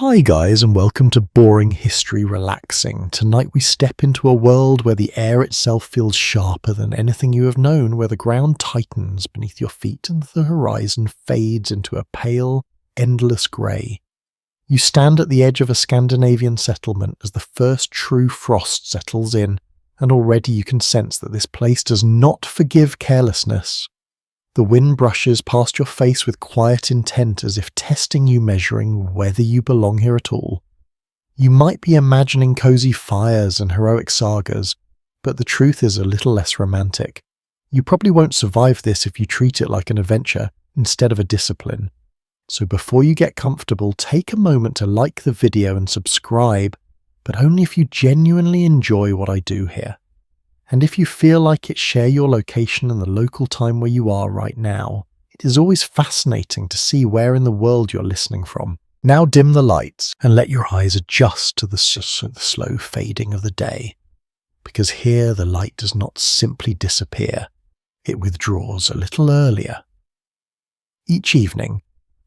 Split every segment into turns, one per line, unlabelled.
Hi guys, and welcome to Boring History Relaxing. Tonight we step into a world where the air itself feels sharper than anything you have known, where the ground tightens beneath your feet and the horizon fades into a pale, endless grey. You stand at the edge of a Scandinavian settlement as the first true frost settles in, and already you can sense that this place does not forgive carelessness. The wind brushes past your face with quiet intent, as if testing you, measuring whether you belong here at all. You might be imagining cozy fires and heroic sagas, but the truth is a little less romantic. You probably won't survive this if you treat it like an adventure instead of a discipline. So before you get comfortable, take a moment to like the video and subscribe, but only if you genuinely enjoy what I do here. And if you feel like it, share your location and the local time where you are right now. It is always fascinating to see where in the world you're listening from. Now dim the lights and let your eyes adjust to the slow fading of the day. Because here the light does not simply disappear, it withdraws a little earlier. Each evening,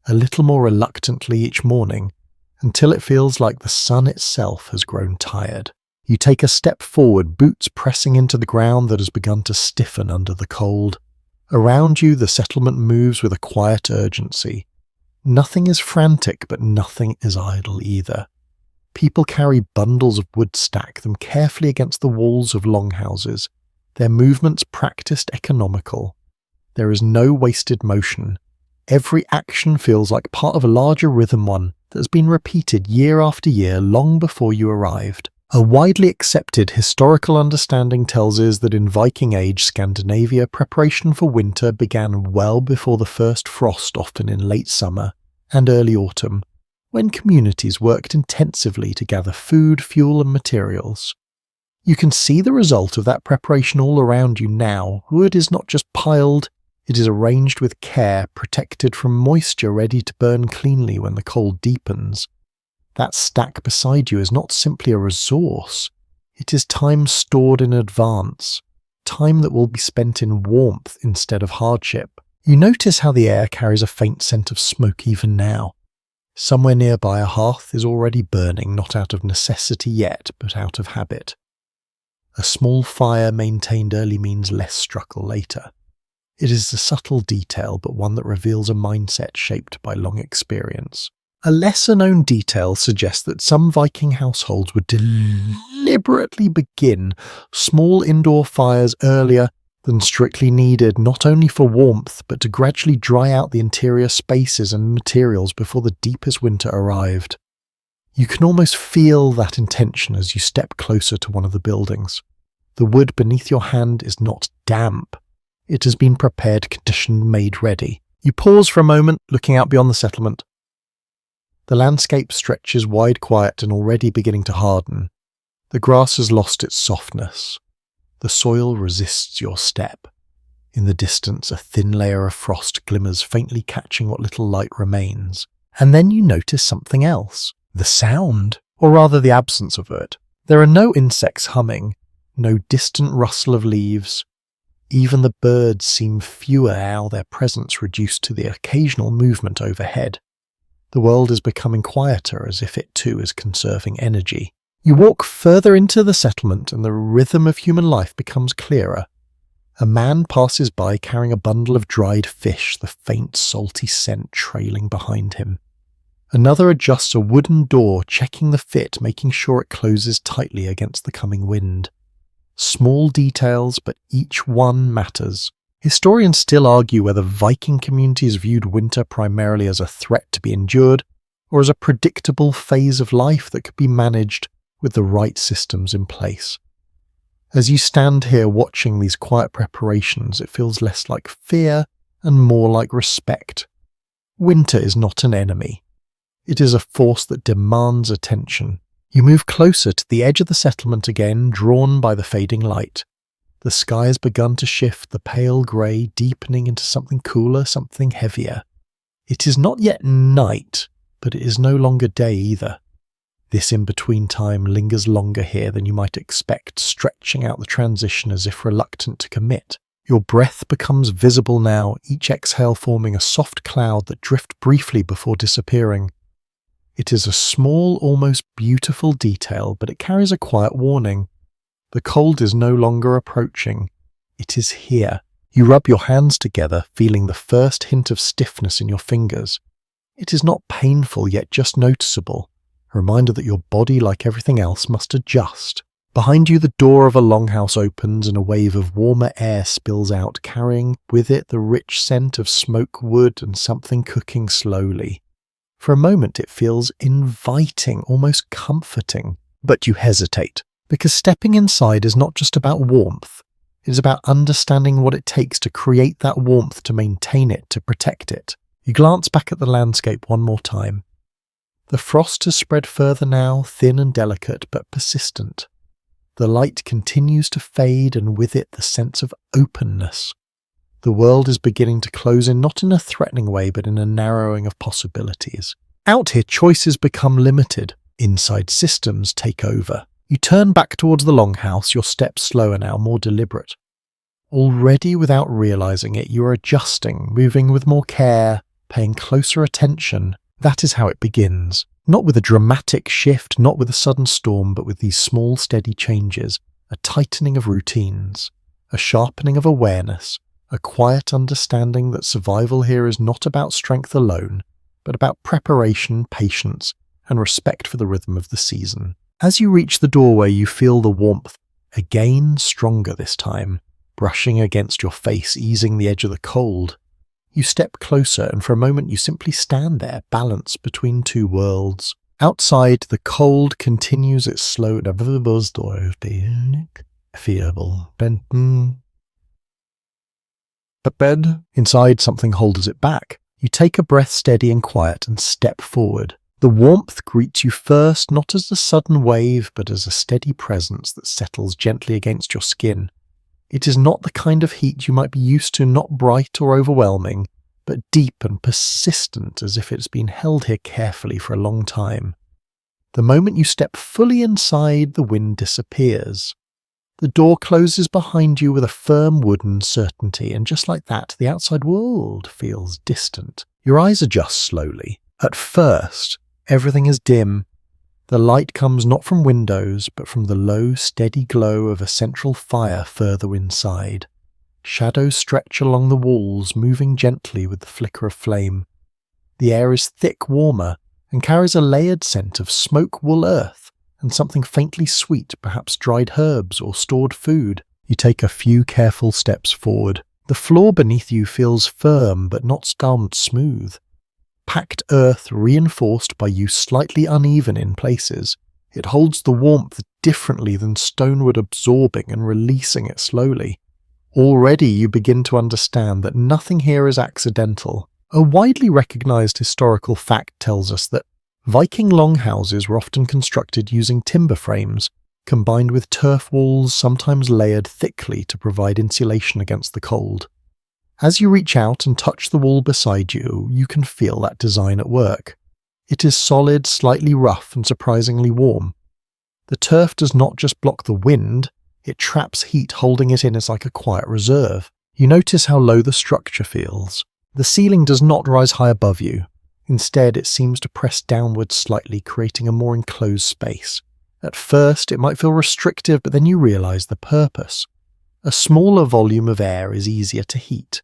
a little more reluctantly each morning, until it feels like the sun itself has grown tired. You take a step forward, boots pressing into the ground that has begun to stiffen under the cold. Around you, the settlement moves with a quiet urgency. Nothing is frantic, but nothing is idle either. People carry bundles of wood, stack them carefully against the walls of longhouses, their movements practiced, economical. There is no wasted motion. Every action feels like part of a larger rhythm, one that has been repeated year after year long before you arrived. A widely accepted historical understanding tells us that in Viking Age Scandinavia, preparation for winter began well before the first frost, often in late summer and early autumn, when communities worked intensively to gather food, fuel and materials. You can see the result of that preparation all around you now. Wood is not just piled, it is arranged with care, protected from moisture, ready to burn cleanly when the cold deepens. That stack beside you is not simply a resource, it is time stored in advance, time that will be spent in warmth instead of hardship. You notice how the air carries a faint scent of smoke even now. Somewhere nearby a hearth is already burning, not out of necessity yet, but out of habit. A small fire maintained early means less struggle later. It is a subtle detail, but one that reveals a mindset shaped by long experience. A lesser-known detail suggests that some Viking households would deliberately begin small indoor fires earlier than strictly needed, not only for warmth, but to gradually dry out the interior spaces and materials before the deepest winter arrived. You can almost feel that intention as you step closer to one of the buildings. The wood beneath your hand is not damp. It has been prepared, conditioned, made ready. You pause for a moment, looking out beyond the settlement. The landscape stretches wide, quiet, and already beginning to harden. The grass has lost its softness. The soil resists your step. In the distance, a thin layer of frost glimmers, faintly catching what little light remains. And then you notice something else. The sound, or rather the absence of it. There are no insects humming, no distant rustle of leaves. Even the birds seem fewer now, their presence reduced to the occasional movement overhead. The world is becoming quieter, as if it too is conserving energy. You walk further into the settlement and the rhythm of human life becomes clearer. A man passes by carrying a bundle of dried fish, the faint salty scent trailing behind him. Another adjusts a wooden door, checking the fit, making sure it closes tightly against the coming wind. Small details, but each one matters. Historians still argue whether Viking communities viewed winter primarily as a threat to be endured, or as a predictable phase of life that could be managed with the right systems in place. As you stand here watching these quiet preparations, it feels less like fear and more like respect. Winter is not an enemy. It is a force that demands attention. You move closer to the edge of the settlement again, drawn by the fading light. The sky has begun to shift, the pale grey deepening into something cooler, something heavier. It is not yet night, but it is no longer day either. This in-between time lingers longer here than you might expect, stretching out the transition as if reluctant to commit. Your breath becomes visible now, each exhale forming a soft cloud that drifts briefly before disappearing. It is a small, almost beautiful detail, but it carries a quiet warning. The cold is no longer approaching. It is here. You rub your hands together, feeling the first hint of stiffness in your fingers. It is not painful, yet just noticeable. A reminder that your body, like everything else, must adjust. Behind you, the door of a longhouse opens and a wave of warmer air spills out, carrying with it the rich scent of smoke wood and something cooking slowly. For a moment it feels inviting, almost comforting. But you hesitate, because stepping inside is not just about warmth. It is about understanding what it takes to create that warmth, to maintain it, to protect it. You glance back at the landscape one more time. The frost has spread further now, thin and delicate, but persistent. The light continues to fade, and with it the sense of openness. The world is beginning to close in, not in a threatening way, but in a narrowing of possibilities. Out here, choices become limited. Inside systems take over. You turn back towards the longhouse, your steps slower now, more deliberate. Already, without realizing it, you are adjusting, moving with more care, paying closer attention. That is how it begins. Not with a dramatic shift, not with a sudden storm, but with these small, steady changes, a tightening of routines, a sharpening of awareness, a quiet understanding that survival here is not about strength alone, but about preparation, patience, and respect for the rhythm of the season. As you reach the doorway, you feel the warmth, again stronger this time, brushing against your face, easing the edge of the cold. You step closer, and for a moment you simply stand there, balanced between two worlds. Outside, the cold continues its slow bed. Inside, something holds it back. You take a breath, steady and quiet, and step forward. The warmth greets you first, not as a sudden wave, but as a steady presence that settles gently against your skin. It is not the kind of heat you might be used to, not bright or overwhelming, but deep and persistent, as if it's been held here carefully for a long time. The moment you step fully inside, the wind disappears. The door closes behind you with a firm wooden certainty, and just like that, the outside world feels distant. Your eyes adjust slowly. At first, everything is dim. The light comes not from windows, but from the low, steady glow of a central fire further inside. Shadows stretch along the walls, moving gently with the flicker of flame. The air is thick, warmer, and carries a layered scent of smoke wool earth, and something faintly sweet, perhaps dried herbs or stored food. You take a few careful steps forward. The floor beneath you feels firm, but not smooth. Packed earth reinforced by use slightly uneven in places. It holds the warmth differently than stone would, absorbing and releasing it slowly. Already you begin to understand that nothing here is accidental. A widely recognized historical fact tells us that Viking longhouses were often constructed using timber frames, combined with turf walls, sometimes layered thickly to provide insulation against the cold. As you reach out and touch the wall beside you, you can feel that design at work. It is solid, slightly rough, and surprisingly warm. The turf does not just block the wind, it traps heat, holding it in as like a quiet reserve. You notice how low the structure feels. The ceiling does not rise high above you. Instead, it seems to press downwards slightly, creating a more enclosed space. At first, it might feel restrictive, but then you realize the purpose. A smaller volume of air is easier to heat.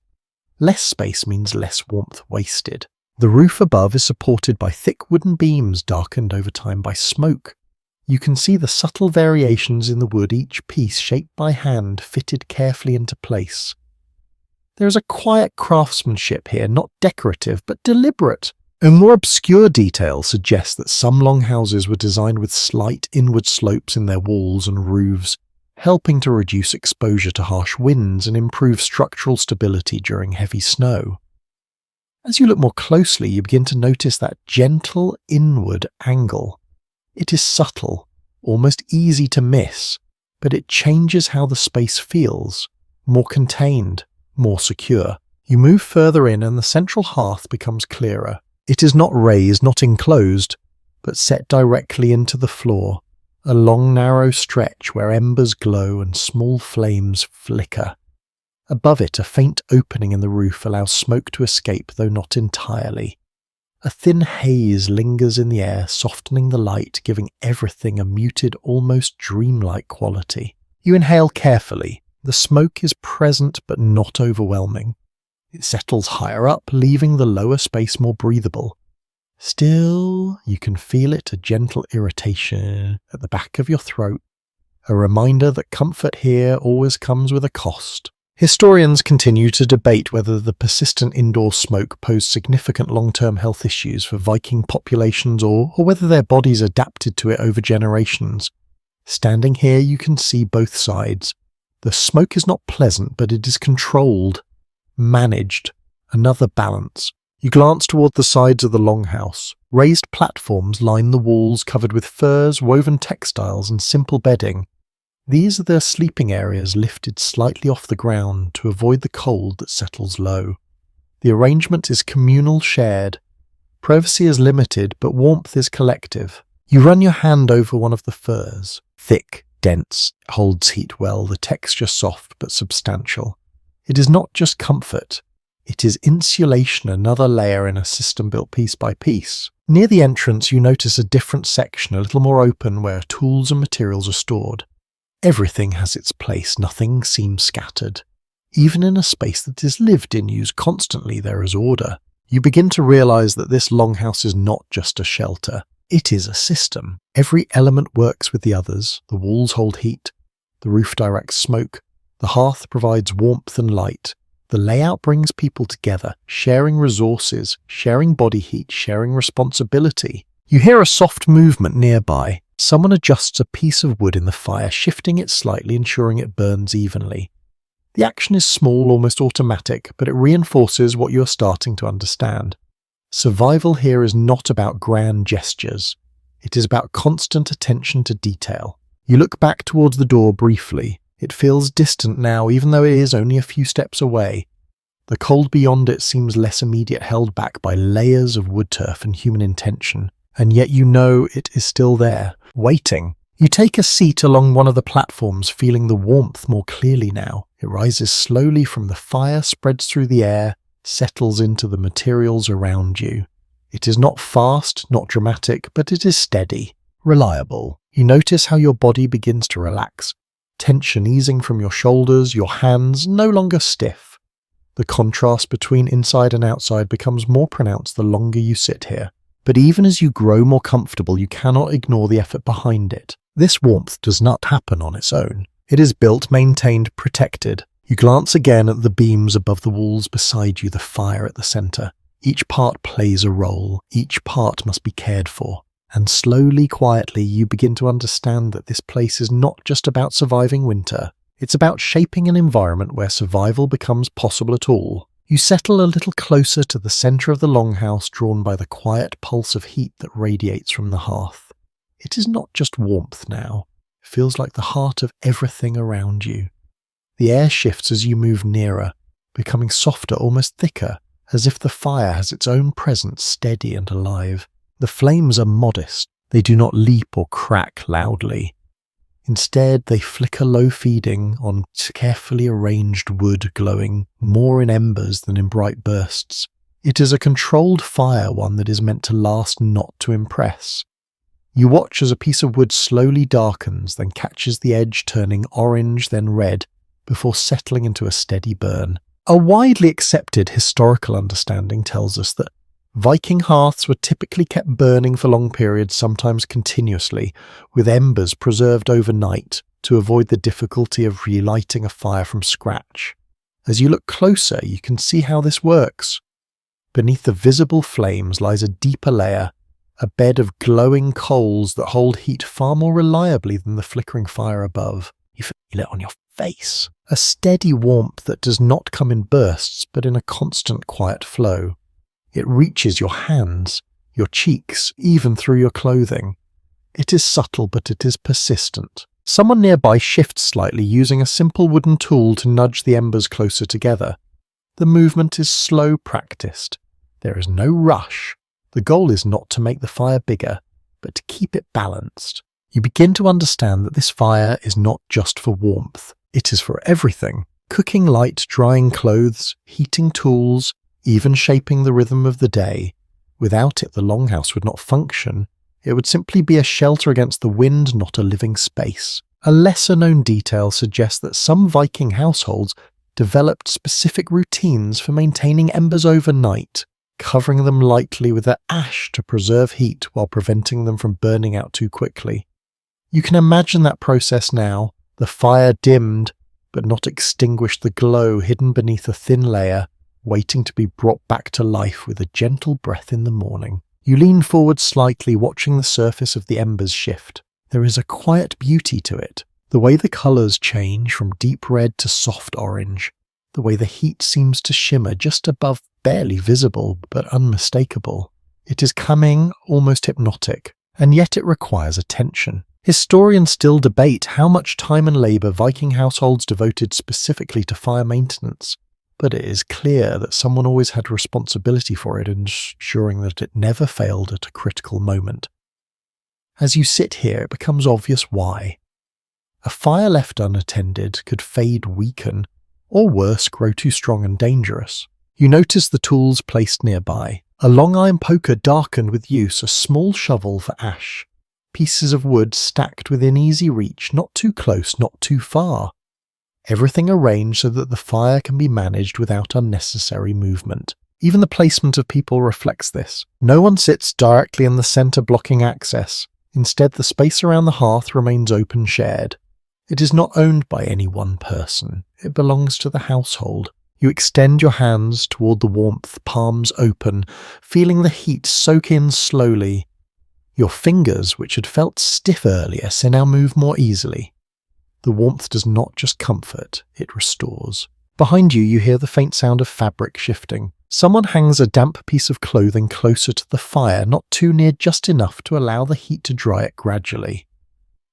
Less space means less warmth wasted. The roof above is supported by thick wooden beams darkened over time by smoke. You can see the subtle variations in the wood, each piece shaped by hand, fitted carefully into place. There is a quiet craftsmanship here, not decorative, but deliberate. A more obscure detail suggests that some longhouses were designed with slight inward slopes in their walls and roofs, helping to reduce exposure to harsh winds and improve structural stability during heavy snow. As you look more closely, you begin to notice that gentle inward angle. It is subtle, almost easy to miss, but it changes how the space feels, more contained, more secure. You move further in and the central hearth becomes clearer. It is not raised, not enclosed, but set directly into the floor, a long narrow stretch where embers glow and small flames flicker. Above it, a faint opening in the roof allows smoke to escape, though not entirely. A thin haze lingers in the air, softening the light, giving everything a muted, almost dreamlike quality. You inhale carefully. The smoke is present but not overwhelming. It settles higher up, leaving the lower space more breathable. Still, you can feel it, a gentle irritation at the back of your throat, a reminder that comfort here always comes with a cost. Historians continue to debate whether the persistent indoor smoke posed significant long-term health issues for Viking populations or whether their bodies adapted to it over generations. Standing here, you can see both sides. The smoke is not pleasant, but it is controlled, managed, another balance. You glance toward the sides of the longhouse. Raised platforms line the walls covered with furs, woven textiles, and simple bedding. These are their sleeping areas lifted slightly off the ground to avoid the cold that settles low. The arrangement is communal, shared. Privacy is limited, but warmth is collective. You run your hand over one of the furs. Thick, dense, holds heat well, the texture soft but substantial. It is not just comfort. It is insulation, another layer in a system built piece by piece. Near the entrance, you notice a different section, a little more open, where tools and materials are stored. Everything has its place, nothing seems scattered. Even in a space that is lived in, used constantly, there is order. You begin to realize that this longhouse is not just a shelter. It is a system. Every element works with the others. The walls hold heat. The roof directs smoke. The hearth provides warmth and light. The layout brings people together, sharing resources, sharing body heat, sharing responsibility. You hear a soft movement nearby. Someone adjusts a piece of wood in the fire, shifting it slightly, ensuring it burns evenly. The action is small, almost automatic, but it reinforces what you're starting to understand. Survival here is not about grand gestures. It is about constant attention to detail. You look back towards the door briefly. It feels distant now, even though it is only a few steps away. The cold beyond it seems less immediate, held back by layers of wood turf and human intention. And yet you know it is still there, waiting. You take a seat along one of the platforms, feeling the warmth more clearly now. It rises slowly from the fire, spreads through the air, settles into the materials around you. It is not fast, not dramatic, but it is steady, reliable. You notice how your body begins to relax, tension easing from your shoulders, your hands no longer stiff. The contrast between inside and outside becomes more pronounced the longer you sit here. But even as you grow more comfortable, you cannot ignore the effort behind it. This warmth does not happen on its own. It is built, maintained, protected. You glance again at the beams above the walls beside you, the fire at the center. Each part plays a role. Each part must be cared for. And slowly, quietly, you begin to understand that this place is not just about surviving winter. It's about shaping an environment where survival becomes possible at all. You settle a little closer to the center of the longhouse, drawn by the quiet pulse of heat that radiates from the hearth. It is not just warmth now. It feels like the heart of everything around you. The air shifts as you move nearer, becoming softer, almost thicker, as if the fire has its own presence, steady and alive. The flames are modest. They do not leap or crack loudly. Instead, they flicker low, feeding on carefully arranged wood, glowing more in embers than in bright bursts. It is a controlled fire, one that is meant to last, not to impress. You watch as a piece of wood slowly darkens, then catches the edge, turning orange, then red, before settling into a steady burn. A widely accepted historical understanding tells us that Viking hearths were typically kept burning for long periods, sometimes continuously, with embers preserved overnight to avoid the difficulty of relighting a fire from scratch. As you look closer, you can see how this works. Beneath the visible flames lies a deeper layer, a bed of glowing coals that hold heat far more reliably than the flickering fire above. You feel it on your face. A steady warmth that does not come in bursts, but in a constant quiet flow. It reaches your hands, your cheeks, even through your clothing. It is subtle, but it is persistent. Someone nearby shifts slightly, using a simple wooden tool to nudge the embers closer together. The movement is slow, practiced. There is no rush. The goal is not to make the fire bigger, but to keep it balanced. You begin to understand that this fire is not just for warmth. It is for everything. Cooking light, drying clothes, heating tools, even shaping the rhythm of the day. Without it, the longhouse would not function. It would simply be a shelter against the wind, not a living space. A lesser-known detail suggests that some Viking households developed specific routines for maintaining embers overnight, covering them lightly with their ash to preserve heat while preventing them from burning out too quickly. You can imagine that process now. The fire dimmed, but not extinguished the glow hidden beneath a thin layer, waiting to be brought back to life with a gentle breath in the morning. You lean forward slightly, watching the surface of the embers shift. There is a quiet beauty to it. The way the colours change from deep red to soft orange. The way the heat seems to shimmer just above, barely visible, but unmistakable. It is coming, almost hypnotic, and yet it requires attention. Historians still debate how much time and labour Viking households devoted specifically to fire maintenance, but it is clear that someone always had responsibility for it, ensuring that it never failed at a critical moment. As you sit here, it becomes obvious why. A fire left unattended could fade, weaken, or worse, grow too strong and dangerous. You notice the tools placed nearby. A long iron poker darkened with use, a small shovel for ash. Pieces of wood stacked within easy reach, not too close, not too far. Everything arranged so that the fire can be managed without unnecessary movement. Even the placement of people reflects this. No one sits directly in the centre blocking access. Instead, the space around the hearth remains open, shared. It is not owned by any one person. It belongs to the household. You extend your hands toward the warmth, palms open, feeling the heat soak in slowly. Your fingers, which had felt stiff earlier, now move more easily. The warmth does not just comfort, it restores. Behind you, you hear the faint sound of fabric shifting. Someone hangs a damp piece of clothing closer to the fire, not too near, just enough to allow the heat to dry it gradually.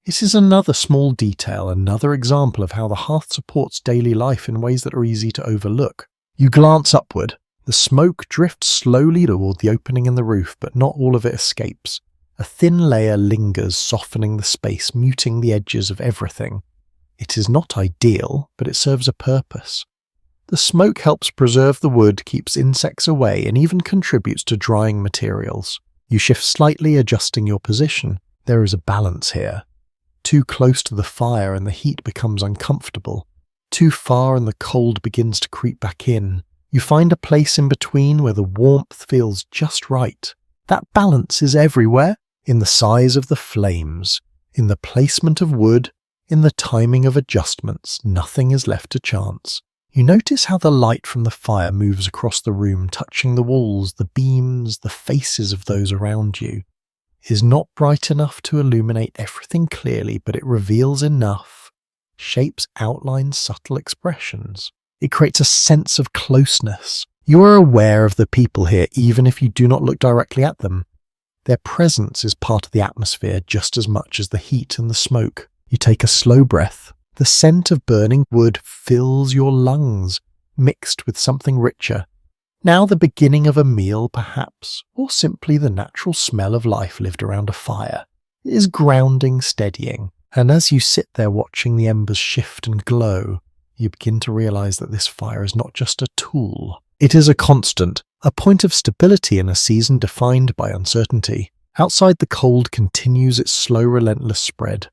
This is another small detail, another example of how the hearth supports daily life in ways that are easy to overlook. You glance upward. The smoke drifts slowly toward the opening in the roof, but not all of it escapes. A thin layer lingers, softening the space, muting the edges of everything. It is not ideal, but it serves a purpose. The smoke helps preserve the wood, keeps insects away, and even contributes to drying materials. You shift slightly, adjusting your position. There is a balance here. Too close to the fire and the heat becomes uncomfortable. Too far and the cold begins to creep back in. You find a place in between where the warmth feels just right. That balance is everywhere. In the size of the flames, in the placement of wood, in the timing of adjustments. Nothing is left to chance. You notice how the light from the fire moves across the room, touching the walls, the beams, the faces of those around you. It is not bright enough to illuminate everything clearly, but it reveals enough, shapes, outlines, subtle expressions. It creates a sense of closeness. You are aware of the people here, even if you do not look directly at them. Their presence is part of the atmosphere just as much as the heat and the smoke. You take a slow breath. The scent of burning wood fills your lungs, mixed with something richer. Now the beginning of a meal, perhaps, or simply the natural smell of life lived around a fire. It is grounding, steadying, and as you sit there watching the embers shift and glow, you begin to realize that this fire is not just a tool. It is a constant, a point of stability in a season defined by uncertainty. Outside, the cold continues its slow, relentless spread.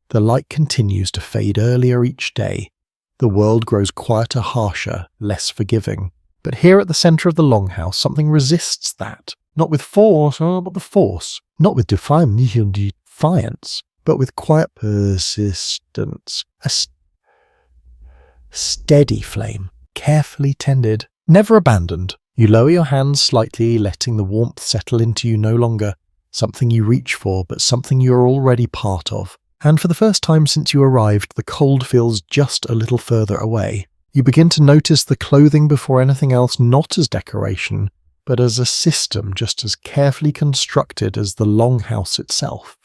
The light continues to fade earlier each day. The world grows quieter, harsher, less forgiving. But here at the centre of the longhouse, something resists that. Not with force, but with force. Not with defiance, but with quiet persistence. A steady flame, carefully tended, never abandoned. You lower your hands slightly, letting the warmth settle into you, no longer something you reach for, but something you are already part of. And for the first time since you arrived, the cold feels just a little further away. You begin to notice the clothing before anything else, not as decoration, but as a system just as carefully constructed as the longhouse itself.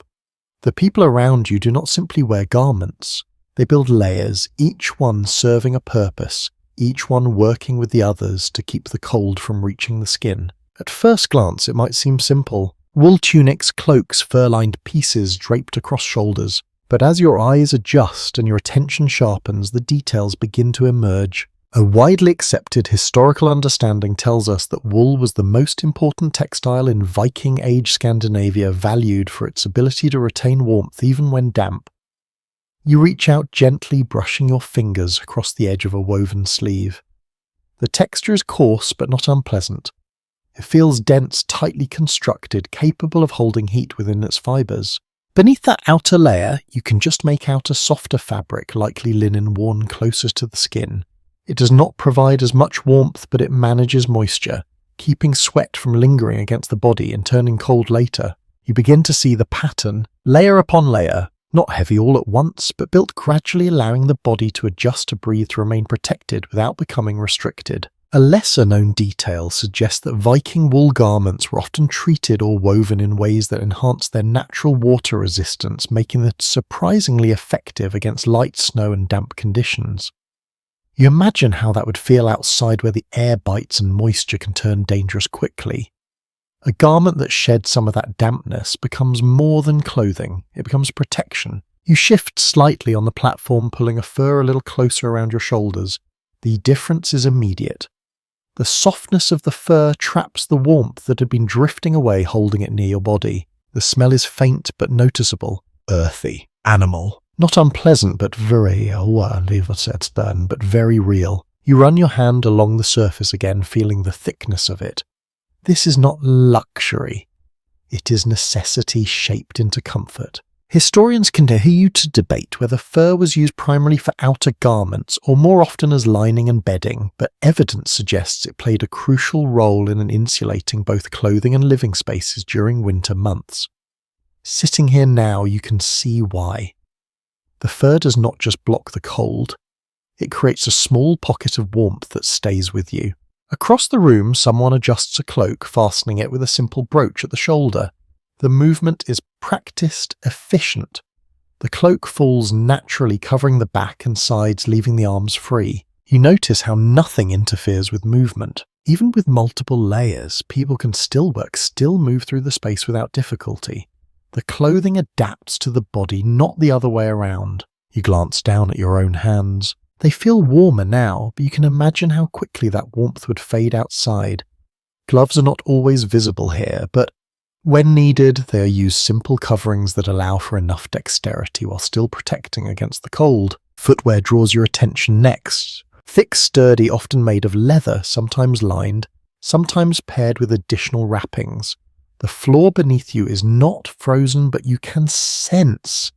The people around you do not simply wear garments. They build layers, each one serving a purpose, each one working with the others to keep the cold from reaching the skin. At first glance, it might seem simple. Wool tunics, cloaks, fur-lined pieces draped across shoulders. But as your eyes adjust and your attention sharpens, the details begin to emerge. A widely accepted historical understanding tells us that wool was the most important textile in Viking Age Scandinavia, valued for its ability to retain warmth even when damp. You reach out gently, brushing your fingers across the edge of a woven sleeve. The texture is coarse but not unpleasant. It feels dense, tightly constructed, capable of holding heat within its fibres. Beneath that outer layer, you can just make out a softer fabric, likely linen worn closer to the skin. It does not provide as much warmth, but it manages moisture, keeping sweat from lingering against the body and turning cold later. You begin to see the pattern, layer upon layer, not heavy all at once, but built gradually, allowing the body to adjust to breathe to remain protected without becoming restricted. A lesser-known detail suggests that Viking wool garments were often treated or woven in ways that enhanced their natural water resistance, making them surprisingly effective against light snow and damp conditions. You imagine how that would feel outside, where the air bites and moisture can turn dangerous quickly. A garment that sheds some of that dampness becomes more than clothing, it becomes protection. You shift slightly on the platform, pulling a fur a little closer around your shoulders. The difference is immediate. The softness of the fur traps the warmth that had been drifting away, holding it near your body. The smell is faint but noticeable, earthy, animal. Not unpleasant, but very real. You run your hand along the surface again, feeling the thickness of it. This is not luxury. It is necessity shaped into comfort. Historians continue to debate whether fur was used primarily for outer garments or more often as lining and bedding, but evidence suggests it played a crucial role in insulating both clothing and living spaces during winter months. Sitting here now, you can see why. The fur does not just block the cold, it creates a small pocket of warmth that stays with you. Across the room, someone adjusts a cloak, fastening it with a simple brooch at the shoulder. The movement is practiced, efficient. The cloak falls naturally, covering the back and sides, leaving the arms free. You notice how nothing interferes with movement. Even with multiple layers, people can still move through the space without difficulty. The clothing adapts to the body, not the other way around. You glance down at your own hands. They feel warmer now, but you can imagine how quickly that warmth would fade outside. Gloves are not always visible here, but when needed, they are used simple coverings that allow for enough dexterity while still protecting against the cold. Footwear draws your attention next. Thick, sturdy, often made of leather, sometimes lined, sometimes paired with additional wrappings. The floor beneath you is not frozen, but you can sense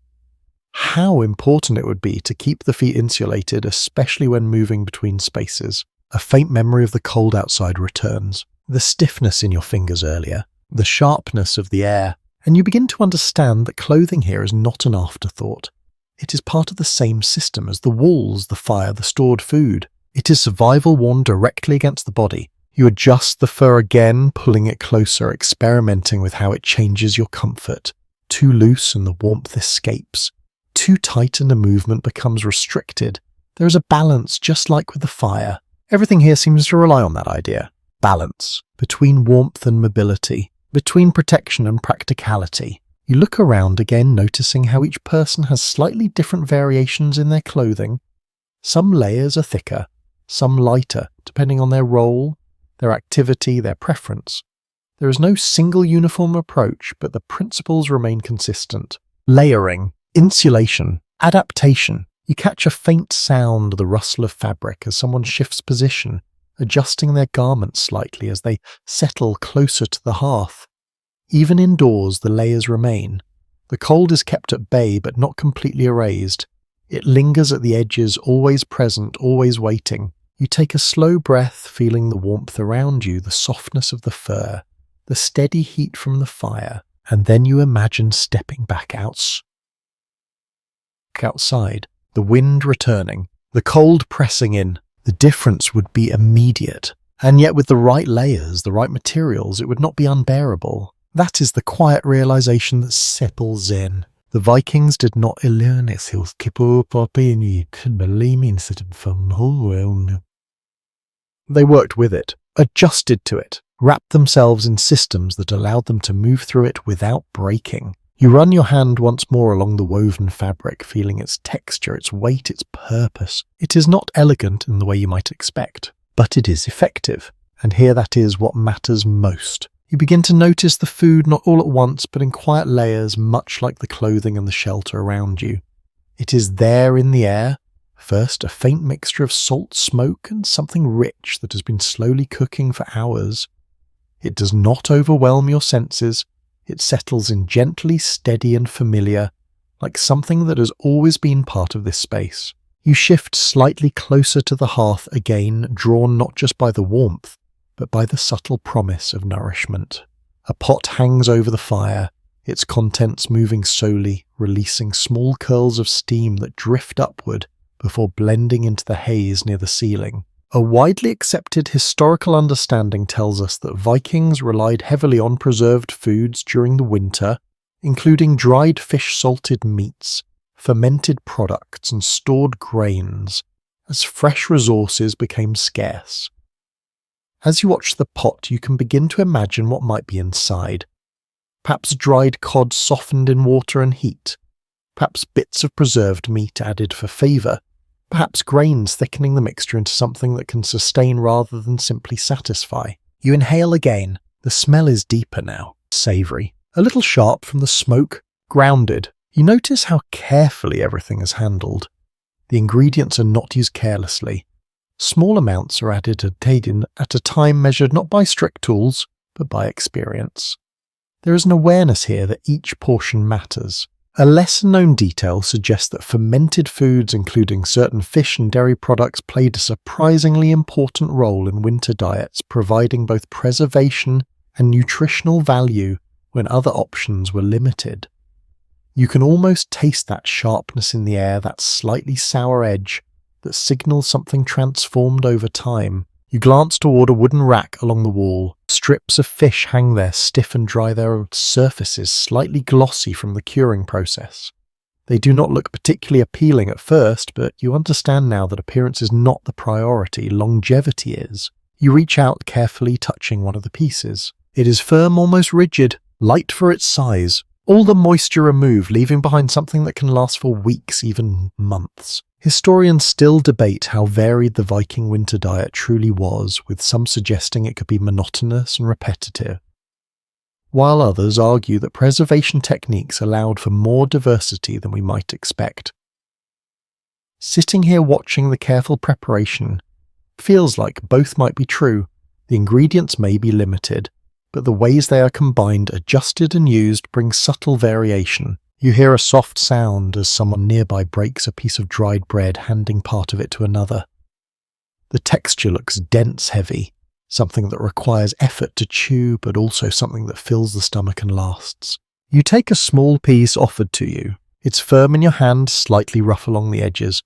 how important it would be to keep the feet insulated, especially when moving between spaces. A faint memory of the cold outside returns. The stiffness in your fingers earlier, the sharpness of the air, and you begin to understand that clothing here is not an afterthought. It is part of the same system as the walls, the fire, the stored food. It is survival worn directly against the body. You adjust the fur again, pulling it closer, experimenting with how it changes your comfort. Too loose and the warmth escapes. Too tight and the movement becomes restricted. There is a balance, just like with the fire. Everything here seems to rely on that idea. Balance. Between warmth and mobility. Between protection and practicality. You look around again, noticing how each person has slightly different variations in their clothing. Some layers are thicker, some lighter, depending on their role, their activity, their preference. There is no single uniform approach, but the principles remain consistent. Layering, insulation, adaptation. You catch a faint sound, the rustle of fabric as someone shifts position, adjusting their garments slightly as they settle closer to the hearth. Even indoors, the layers remain. The cold is kept at bay, but not completely erased. It lingers at the edges, always present, always waiting. You take a slow breath, feeling the warmth around you, the softness of the fur, the steady heat from the fire, and then you imagine stepping back outside, the wind returning, the cold pressing in. The difference would be immediate, and yet with the right layers, the right materials, it would not be unbearable. That is the quiet realization that settles in. The Vikings did not learn it. They worked with it, adjusted to it, wrapped themselves in systems that allowed them to move through it without breaking. You run your hand once more along the woven fabric, feeling its texture, its weight, its purpose. It is not elegant in the way you might expect, but it is effective, and here that is what matters most. You begin to notice the food not all at once, but in quiet layers, much like the clothing and the shelter around you. It is there in the air. First, a faint mixture of salt, smoke, and something rich that has been slowly cooking for hours. It does not overwhelm your senses. It settles in gently, steady, and familiar, like something that has always been part of this space. You shift slightly closer to the hearth again, drawn not just by the warmth, but by the subtle promise of nourishment. A pot hangs over the fire, its contents moving slowly, releasing small curls of steam that drift upward before blending into the haze near the ceiling. A widely accepted historical understanding tells us that Vikings relied heavily on preserved foods during the winter, including dried fish-salted meats, fermented products, and stored grains, as fresh resources became scarce. As you watch the pot, you can begin to imagine what might be inside. Perhaps dried cod softened in water and heat, perhaps bits of preserved meat added for flavour, perhaps grains thickening the mixture into something that can sustain rather than simply satisfy. You inhale again. The smell is deeper now, savoury, a little sharp from the smoke, grounded. You notice how carefully everything is handled. The ingredients are not used carelessly. Small amounts are added at a time measured not by strict tools, but by experience. There is an awareness here that each portion matters. A lesser-known detail suggests that fermented foods, including certain fish and dairy products, played a surprisingly important role in winter diets, providing both preservation and nutritional value when other options were limited. You can almost taste that sharpness in the air, that slightly sour edge that signals something transformed over time. You glance toward a wooden rack along the wall. Strips of fish hang there, stiff and dry, their surfaces slightly glossy from the curing process. They do not look particularly appealing at first, but you understand now that appearance is not the priority, longevity is. You reach out carefully, touching one of the pieces. It is firm, almost rigid, light for its size. All the moisture removed, leaving behind something that can last for weeks, even months. Historians still debate how varied the Viking winter diet truly was, with some suggesting it could be monotonous and repetitive, while others argue that preservation techniques allowed for more diversity than we might expect. Sitting here watching the careful preparation feels like both might be true. The ingredients may be limited, but the ways they are combined, adjusted and used bring subtle variation. You hear a soft sound as someone nearby breaks a piece of dried bread, handing part of it to another. The texture looks dense, heavy, something that requires effort to chew, but also something that fills the stomach and lasts. You take a small piece offered to you. It's firm in your hand, slightly rough along the edges.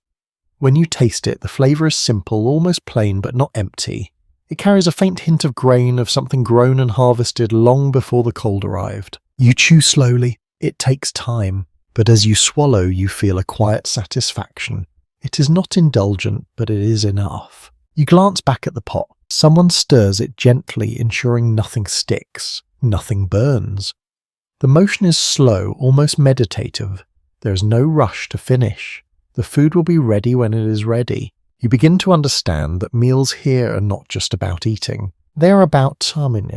When you taste it, the flavour is simple, almost plain, but not empty. It carries a faint hint of grain, of something grown and harvested long before the cold arrived. You chew slowly. It takes time, but as you swallow, you feel a quiet satisfaction. It is not indulgent, but it is enough. You glance back at the pot. Someone stirs it gently, ensuring nothing sticks, nothing burns. The motion is slow, almost meditative. There is no rush to finish. The food will be ready when it is ready. You begin to understand that meals here are not just about eating. They are about timing,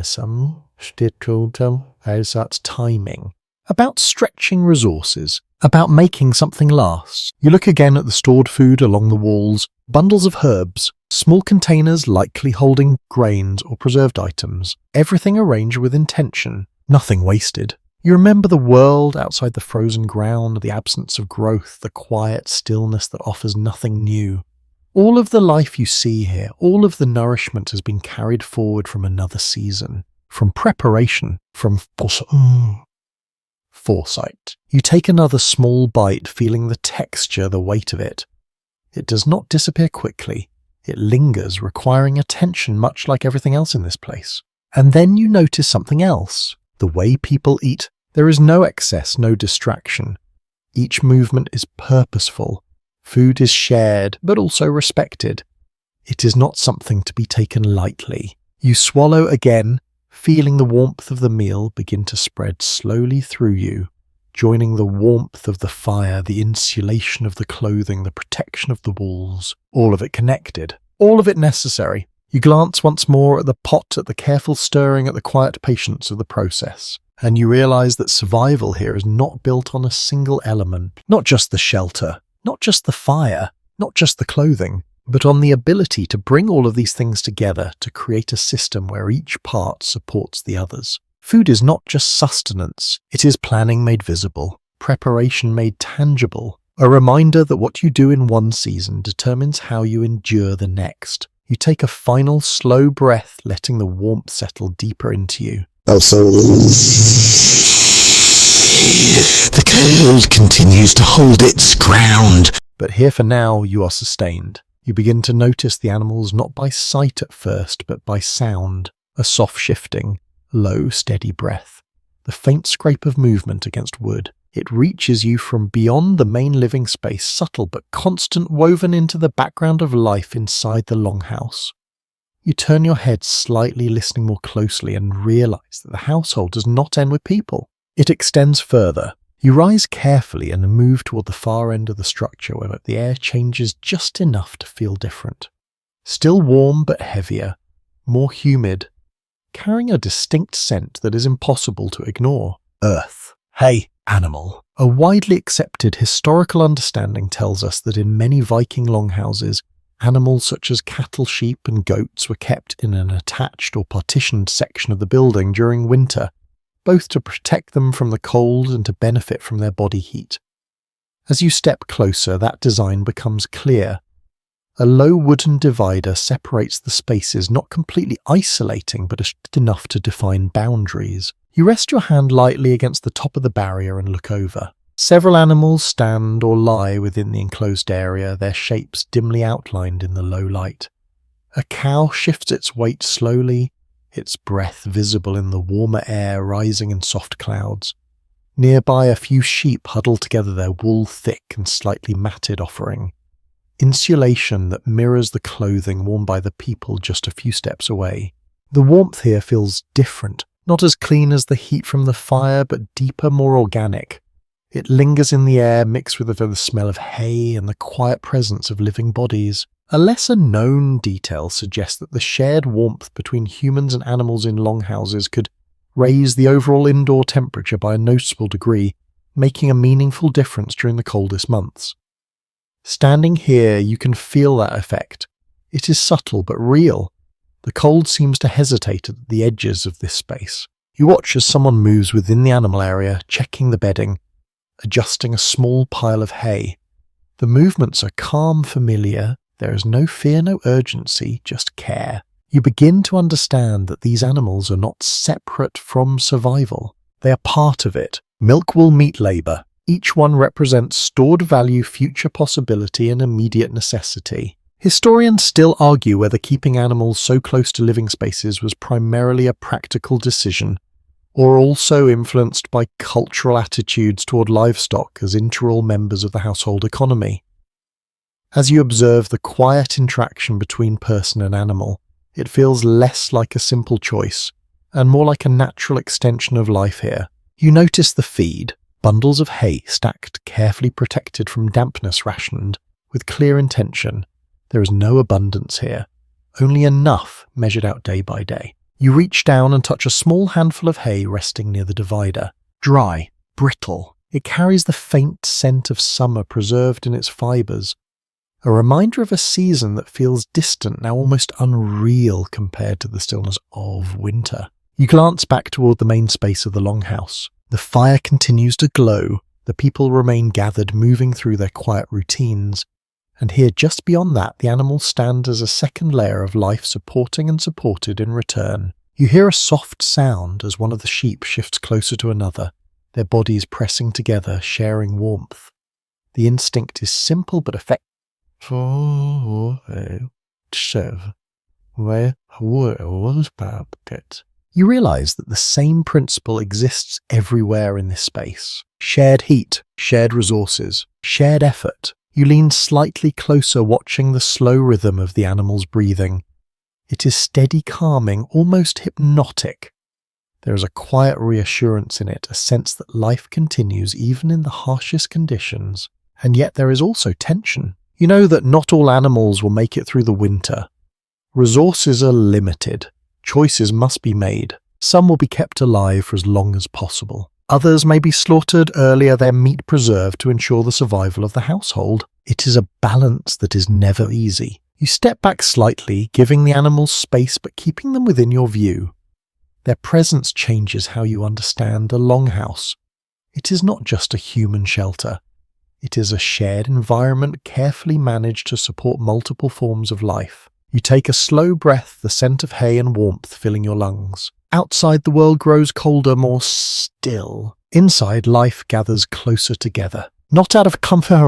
about stretching resources, about making something last. You look again at the stored food along the walls, bundles of herbs, small containers likely holding grains or preserved items, everything arranged with intention, nothing wasted. You remember the world outside the frozen ground, the absence of growth, the quiet stillness that offers nothing new. All of the life you see here, all of the nourishment has been carried forward from another season, from preparation, from foresight. You take another small bite, feeling the texture, the weight of it. It does not disappear quickly. It lingers, requiring attention, much like everything else in this place. And then you notice something else. The way people eat. There is no excess, no distraction. Each movement is purposeful. Food is shared, but also respected. It is not something to be taken lightly. You swallow again, feeling the warmth of the meal begin to spread slowly through you, joining the warmth of the fire, the insulation of the clothing, the protection of the walls, all of it connected, all of it necessary. You glance once more at the pot, at the careful stirring, at the quiet patience of the process, and you realize that survival here is not built on a single element, not just the shelter, not just the fire, not just the clothing, but on the ability to bring all of these things together to create a system where each part supports the others. Food is not just sustenance, it is planning made visible, preparation made tangible, a reminder that what you do in one season determines how you endure the next. You take a final slow breath, letting the warmth settle deeper into you.
Also, the cold continues to hold its ground.
But here for now, you are sustained. You begin to notice the animals not by sight at first, but by sound, a soft shifting, low, steady breath, the faint scrape of movement against wood. It reaches you from beyond the main living space, subtle but constant, woven into the background of life inside the longhouse. You turn your head slightly, listening more closely, and realize that the household does not end with people. It extends further. You rise carefully and move toward the far end of the structure where the air changes just enough to feel different. Still warm but heavier, more humid, carrying a distinct scent that is impossible to ignore. Earth. Hay. Animal. A widely accepted historical understanding tells us that in many Viking longhouses, animals such as cattle, sheep, and goats were kept in an attached or partitioned section of the building during winter, both to protect them from the cold and to benefit from their body heat. As you step closer, that design becomes clear. A low wooden divider separates the spaces, not completely isolating, but just enough to define boundaries. You rest your hand lightly against the top of the barrier and look over. Several animals stand or lie within the enclosed area, their shapes dimly outlined in the low light. A cow shifts its weight slowly, its breath visible in the warmer air rising in soft clouds. Nearby, a few sheep huddle together, their wool thick and slightly matted, offering insulation that mirrors the clothing worn by the people just a few steps away. The warmth here feels different, not as clean as the heat from the fire, but deeper, more organic. It lingers in the air, mixed with the smell of hay and the quiet presence of living bodies. A lesser-known detail suggests that the shared warmth between humans and animals in longhouses could raise the overall indoor temperature by a noticeable degree, making a meaningful difference during the coldest months. Standing here, you can feel that effect. It is subtle but real. The cold seems to hesitate at the edges of this space. You watch as someone moves within the animal area, checking the bedding, adjusting a small pile of hay. The movements are calm, familiar. There is no fear, no urgency, just care. You begin to understand that these animals are not separate from survival. They are part of it. Milk, wool, meat, labour. Each one represents stored value, future possibility, and immediate necessity. Historians still argue whether keeping animals so close to living spaces was primarily a practical decision, or also influenced by cultural attitudes toward livestock as integral members of the household economy. As you observe the quiet interaction between person and animal, it feels less like a simple choice, and more like a natural extension of life here. You notice the feed, bundles of hay stacked, carefully protected from dampness, rationed, with clear intention. There is no abundance here, only enough measured out day by day. You reach down and touch a small handful of hay resting near the divider. Dry, brittle, it carries the faint scent of summer preserved in its fibres, a reminder of a season that feels distant, now almost unreal compared to the stillness of winter. You glance back toward the main space of the longhouse. The fire continues to glow, the people remain gathered, moving through their quiet routines, and here just beyond that the animals stand as a second layer of life, supporting and supported in return. You hear a soft sound as one of the sheep shifts closer to another, their bodies pressing together, sharing warmth. The instinct is simple but effective. You realize that the same principle exists everywhere in this space. Shared heat, shared resources, shared effort. You lean slightly closer, watching the slow rhythm of the animal's breathing. It is steady, calming, almost hypnotic. There is a quiet reassurance in it, a sense that life continues even in the harshest conditions. And yet there is also tension. You know that not all animals will make it through the winter. Resources are limited. Choices must be made. Some will be kept alive for as long as possible. Others may be slaughtered earlier, their meat preserved to ensure the survival of the household. It is a balance that is never easy. You step back slightly, giving the animals space but keeping them within your view. Their presence changes how you understand a longhouse. It is not just a human shelter. It is a shared environment carefully managed to support multiple forms of life. You take a slow breath, the scent of hay and warmth filling your lungs. Outside, the world grows colder, more still. Inside, life gathers closer together. Not out of comfort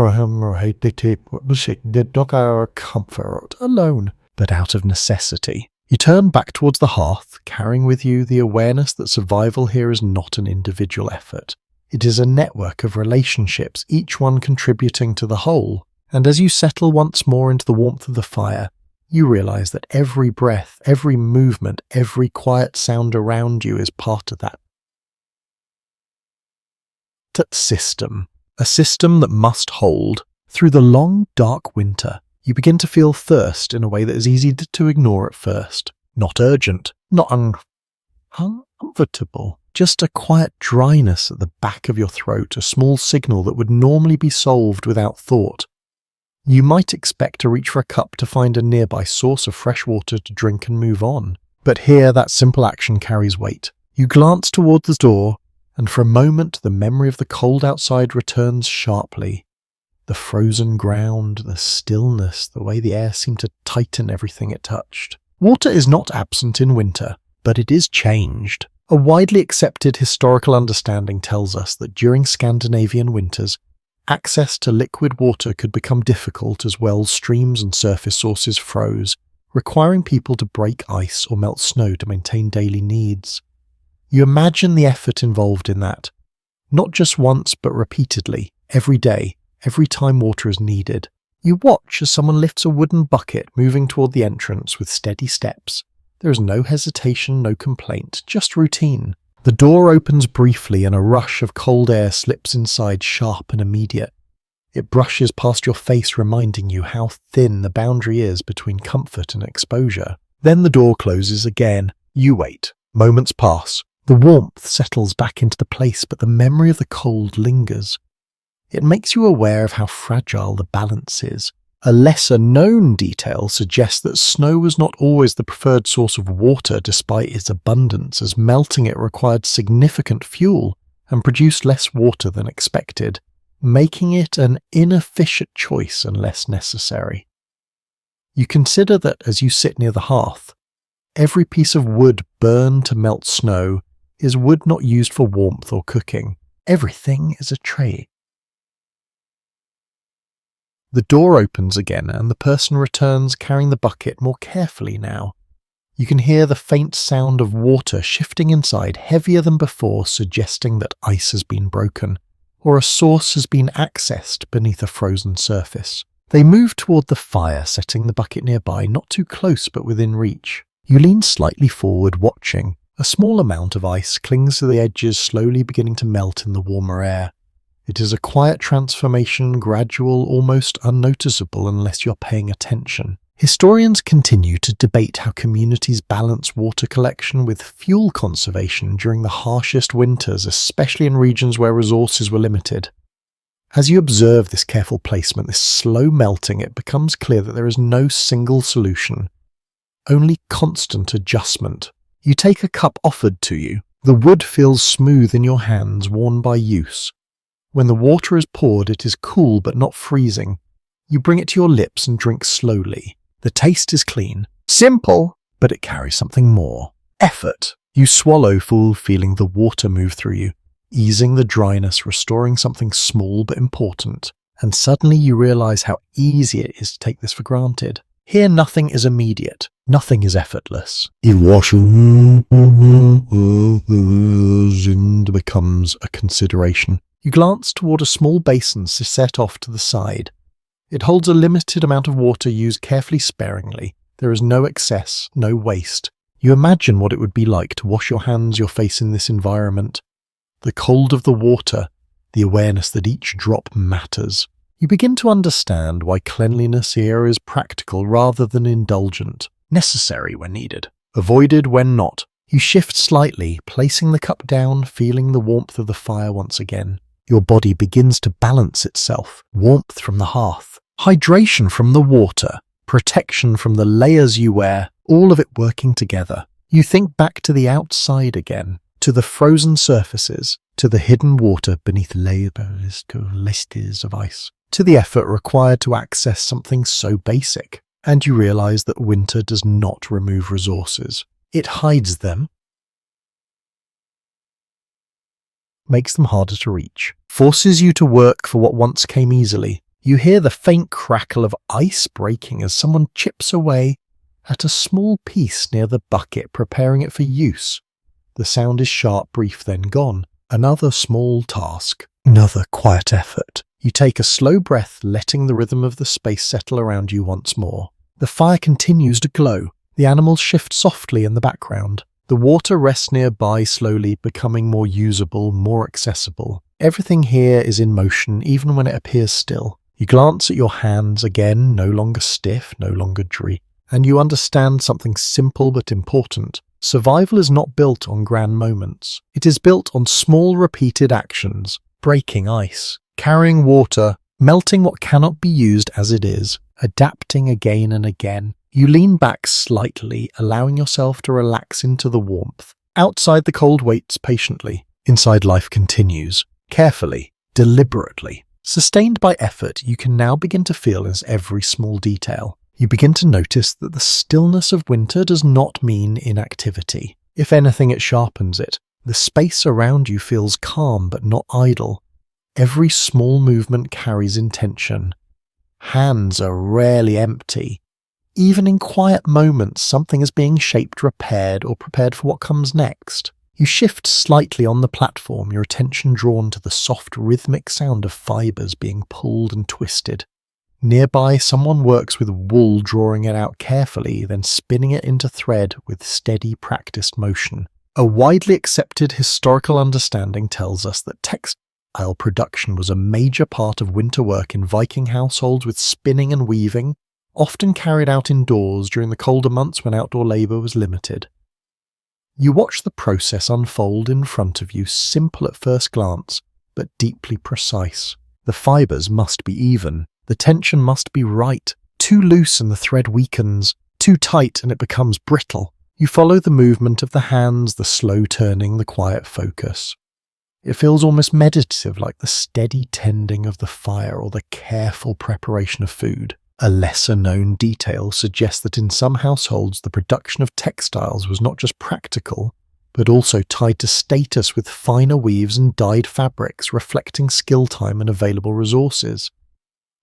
alone, but out of necessity. You turn back towards the hearth, carrying with you the awareness that survival here is not an individual effort. It is a network of relationships, each one contributing to the whole. And as you settle once more into the warmth of the fire, you realize that every breath, every movement, every quiet sound around you is part of that system. A system that must hold. Through the long, dark winter, you begin to feel thirst in a way that is easy to ignore at first. Not urgent, not uncomfortable, just a quiet dryness at the back of your throat, a small signal that would normally be solved without thought. You might expect to reach for a cup to find a nearby source of fresh water to drink and move on. But here, that simple action carries weight. You glance toward the door, and for a moment the memory of the cold outside returns sharply. The frozen ground, the stillness, the way the air seemed to tighten everything it touched. Water is not absent in winter, but it is changed. A widely accepted historical understanding tells us that during Scandinavian winters, access to liquid water could become difficult as wells, streams and surface sources froze, requiring people to break ice or melt snow to maintain daily needs. You imagine the effort involved in that. Not just once, but repeatedly, every day, every time water is needed. You watch as someone lifts a wooden bucket, moving toward the entrance with steady steps. There is no hesitation, no complaint, just routine. The door opens briefly and a rush of cold air slips inside, sharp and immediate. It brushes past your face, reminding you how thin the boundary is between comfort and exposure. Then the door closes again. You wait. Moments pass. The warmth settles back into the place, but the memory of the cold lingers. It makes you aware of how fragile the balance is. A lesser-known detail suggests that snow was not always the preferred source of water despite its abundance, as melting it required significant fuel and produced less water than expected, making it an inefficient choice unless necessary. You consider that as you sit near the hearth, every piece of wood burned to melt snow is wood not used for warmth or cooking. Everything is a trade. The door opens again and the person returns carrying the bucket more carefully now. You can hear the faint sound of water shifting inside, heavier than before, suggesting that ice has been broken, or a source has been accessed beneath a frozen surface. They move toward the fire, setting the bucket nearby, not too close but within reach. You lean slightly forward, watching. A small amount of ice clings to the edges, slowly beginning to melt in the warmer air. It is a quiet transformation, gradual, almost unnoticeable unless you're paying attention. Historians continue to debate how communities balance water collection with fuel conservation during the harshest winters, especially in regions where resources were limited. As you observe this careful placement, this slow melting, it becomes clear that there is no single solution, only constant adjustment. You take a cup offered to you. The wood feels smooth in your hands, worn by use. When the water is poured, it is cool but not freezing. You bring it to your lips and drink slowly. The taste is clean, simple, but it carries something more. Effort. You swallow full, feeling the water move through you, easing the dryness, restoring something small but important. And suddenly you realize how easy it is to take this for granted. Here nothing is immediate. Nothing is effortless. It becomes a consideration. You glance toward a small basin set off to the side. It holds a limited amount of water used carefully, sparingly. There is no excess, no waste. You imagine what it would be like to wash your hands, your face in this environment. The cold of the water, the awareness that each drop matters. You begin to understand why cleanliness here is practical rather than indulgent, necessary when needed, avoided when not. You shift slightly, placing the cup down, feeling the warmth of the fire once again. Your body begins to balance itself. Warmth from the hearth, hydration from the water, protection from the layers you wear, all of it working together. You think back to the outside again, to the frozen surfaces, to the hidden water beneath layers of ice, to the effort required to access something so basic. And you realize that winter does not remove resources. It hides them, makes them harder to reach, forces you to work for what once came easily. You hear the faint crackle of ice breaking as someone chips away at a small piece near the bucket, preparing it for use. The sound is sharp, brief, then gone. Another small task, another quiet effort. You take a slow breath, letting the rhythm of the space settle around you once more. The fire continues to glow. The animals shift softly in the background. The water rests nearby, slowly becoming more usable, more accessible. Everything here is in motion, even when it appears still. You glance at your hands again, no longer stiff, no longer dreary, and you understand something simple but important. Survival is not built on grand moments. It is built on small, repeated actions. Breaking ice, carrying water, melting what cannot be used as it is, adapting again and again. You lean back slightly, allowing yourself to relax into the warmth. Outside, the cold waits patiently. Inside, life continues. Carefully, deliberately. Sustained by effort, you can now begin to feel in every small detail. You begin to notice that the stillness of winter does not mean inactivity. If anything, it sharpens it. The space around you feels calm but not idle. Every small movement carries intention. Hands are rarely empty. Even in quiet moments, something is being shaped, repaired, or prepared for what comes next. You shift slightly on the platform, your attention drawn to the soft, rhythmic sound of fibers being pulled and twisted. Nearby, someone works with wool, drawing it out carefully, then spinning it into thread with steady, practiced motion. A widely accepted historical understanding tells us that textile production was a major part of winter work in Viking households, with spinning and weaving often carried out indoors during the colder months when outdoor labour was limited. You watch the process unfold in front of you, simple at first glance, but deeply precise. The fibres must be even. The tension must be right. Too loose and the thread weakens. Too tight and it becomes brittle. You follow the movement of the hands, the slow turning, the quiet focus. It feels almost meditative, like the steady tending of the fire or the careful preparation of food. A lesser-known detail suggests that in some households the production of textiles was not just practical, but also tied to status, with finer weaves and dyed fabrics reflecting skill time and available resources.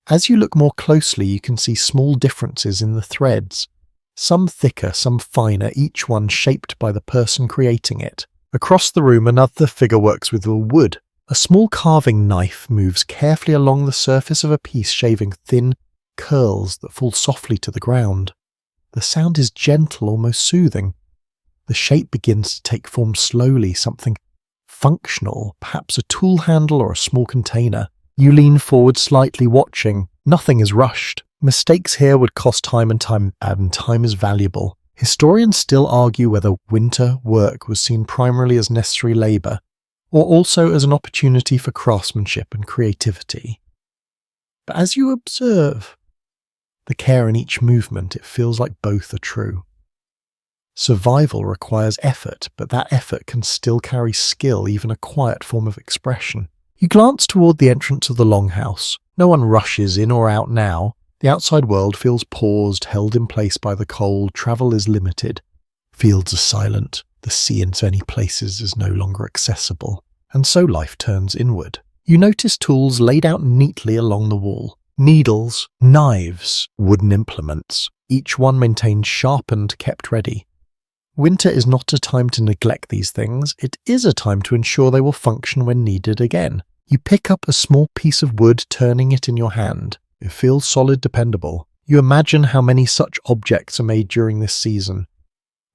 As you look more closely, you can see small differences in the threads, some thicker, some finer, each one shaped by the person creating it. Across the room, another figure works with wood. A small carving knife moves carefully along the surface of a piece, shaving thin curls that fall softly to the ground. The sound is gentle, almost soothing. The shape begins to take form slowly, something functional, perhaps a tool handle or a small container. You lean forward slightly, watching. Nothing is rushed. Mistakes here would cost time, and time is valuable. Historians still argue whether winter work was seen primarily as necessary labour, or also as an opportunity for craftsmanship and creativity. But as you observe the care in each movement, it feels like both are true. Survival requires effort, but that effort can still carry skill, even a quiet form of expression. You glance toward the entrance of the longhouse. No one rushes in or out now. The outside world feels paused, held in place by the cold. Travel is limited. Fields are silent. The sea in many places is no longer accessible. And so life turns inward. You notice tools laid out neatly along the wall. Needles, knives, wooden implements, each one maintained sharpened, kept ready. Winter is not a time to neglect these things. It is a time to ensure they will function when needed again. You pick up a small piece of wood, turning it in your hand. It feels solid, dependable. You imagine how many such objects are made during this season.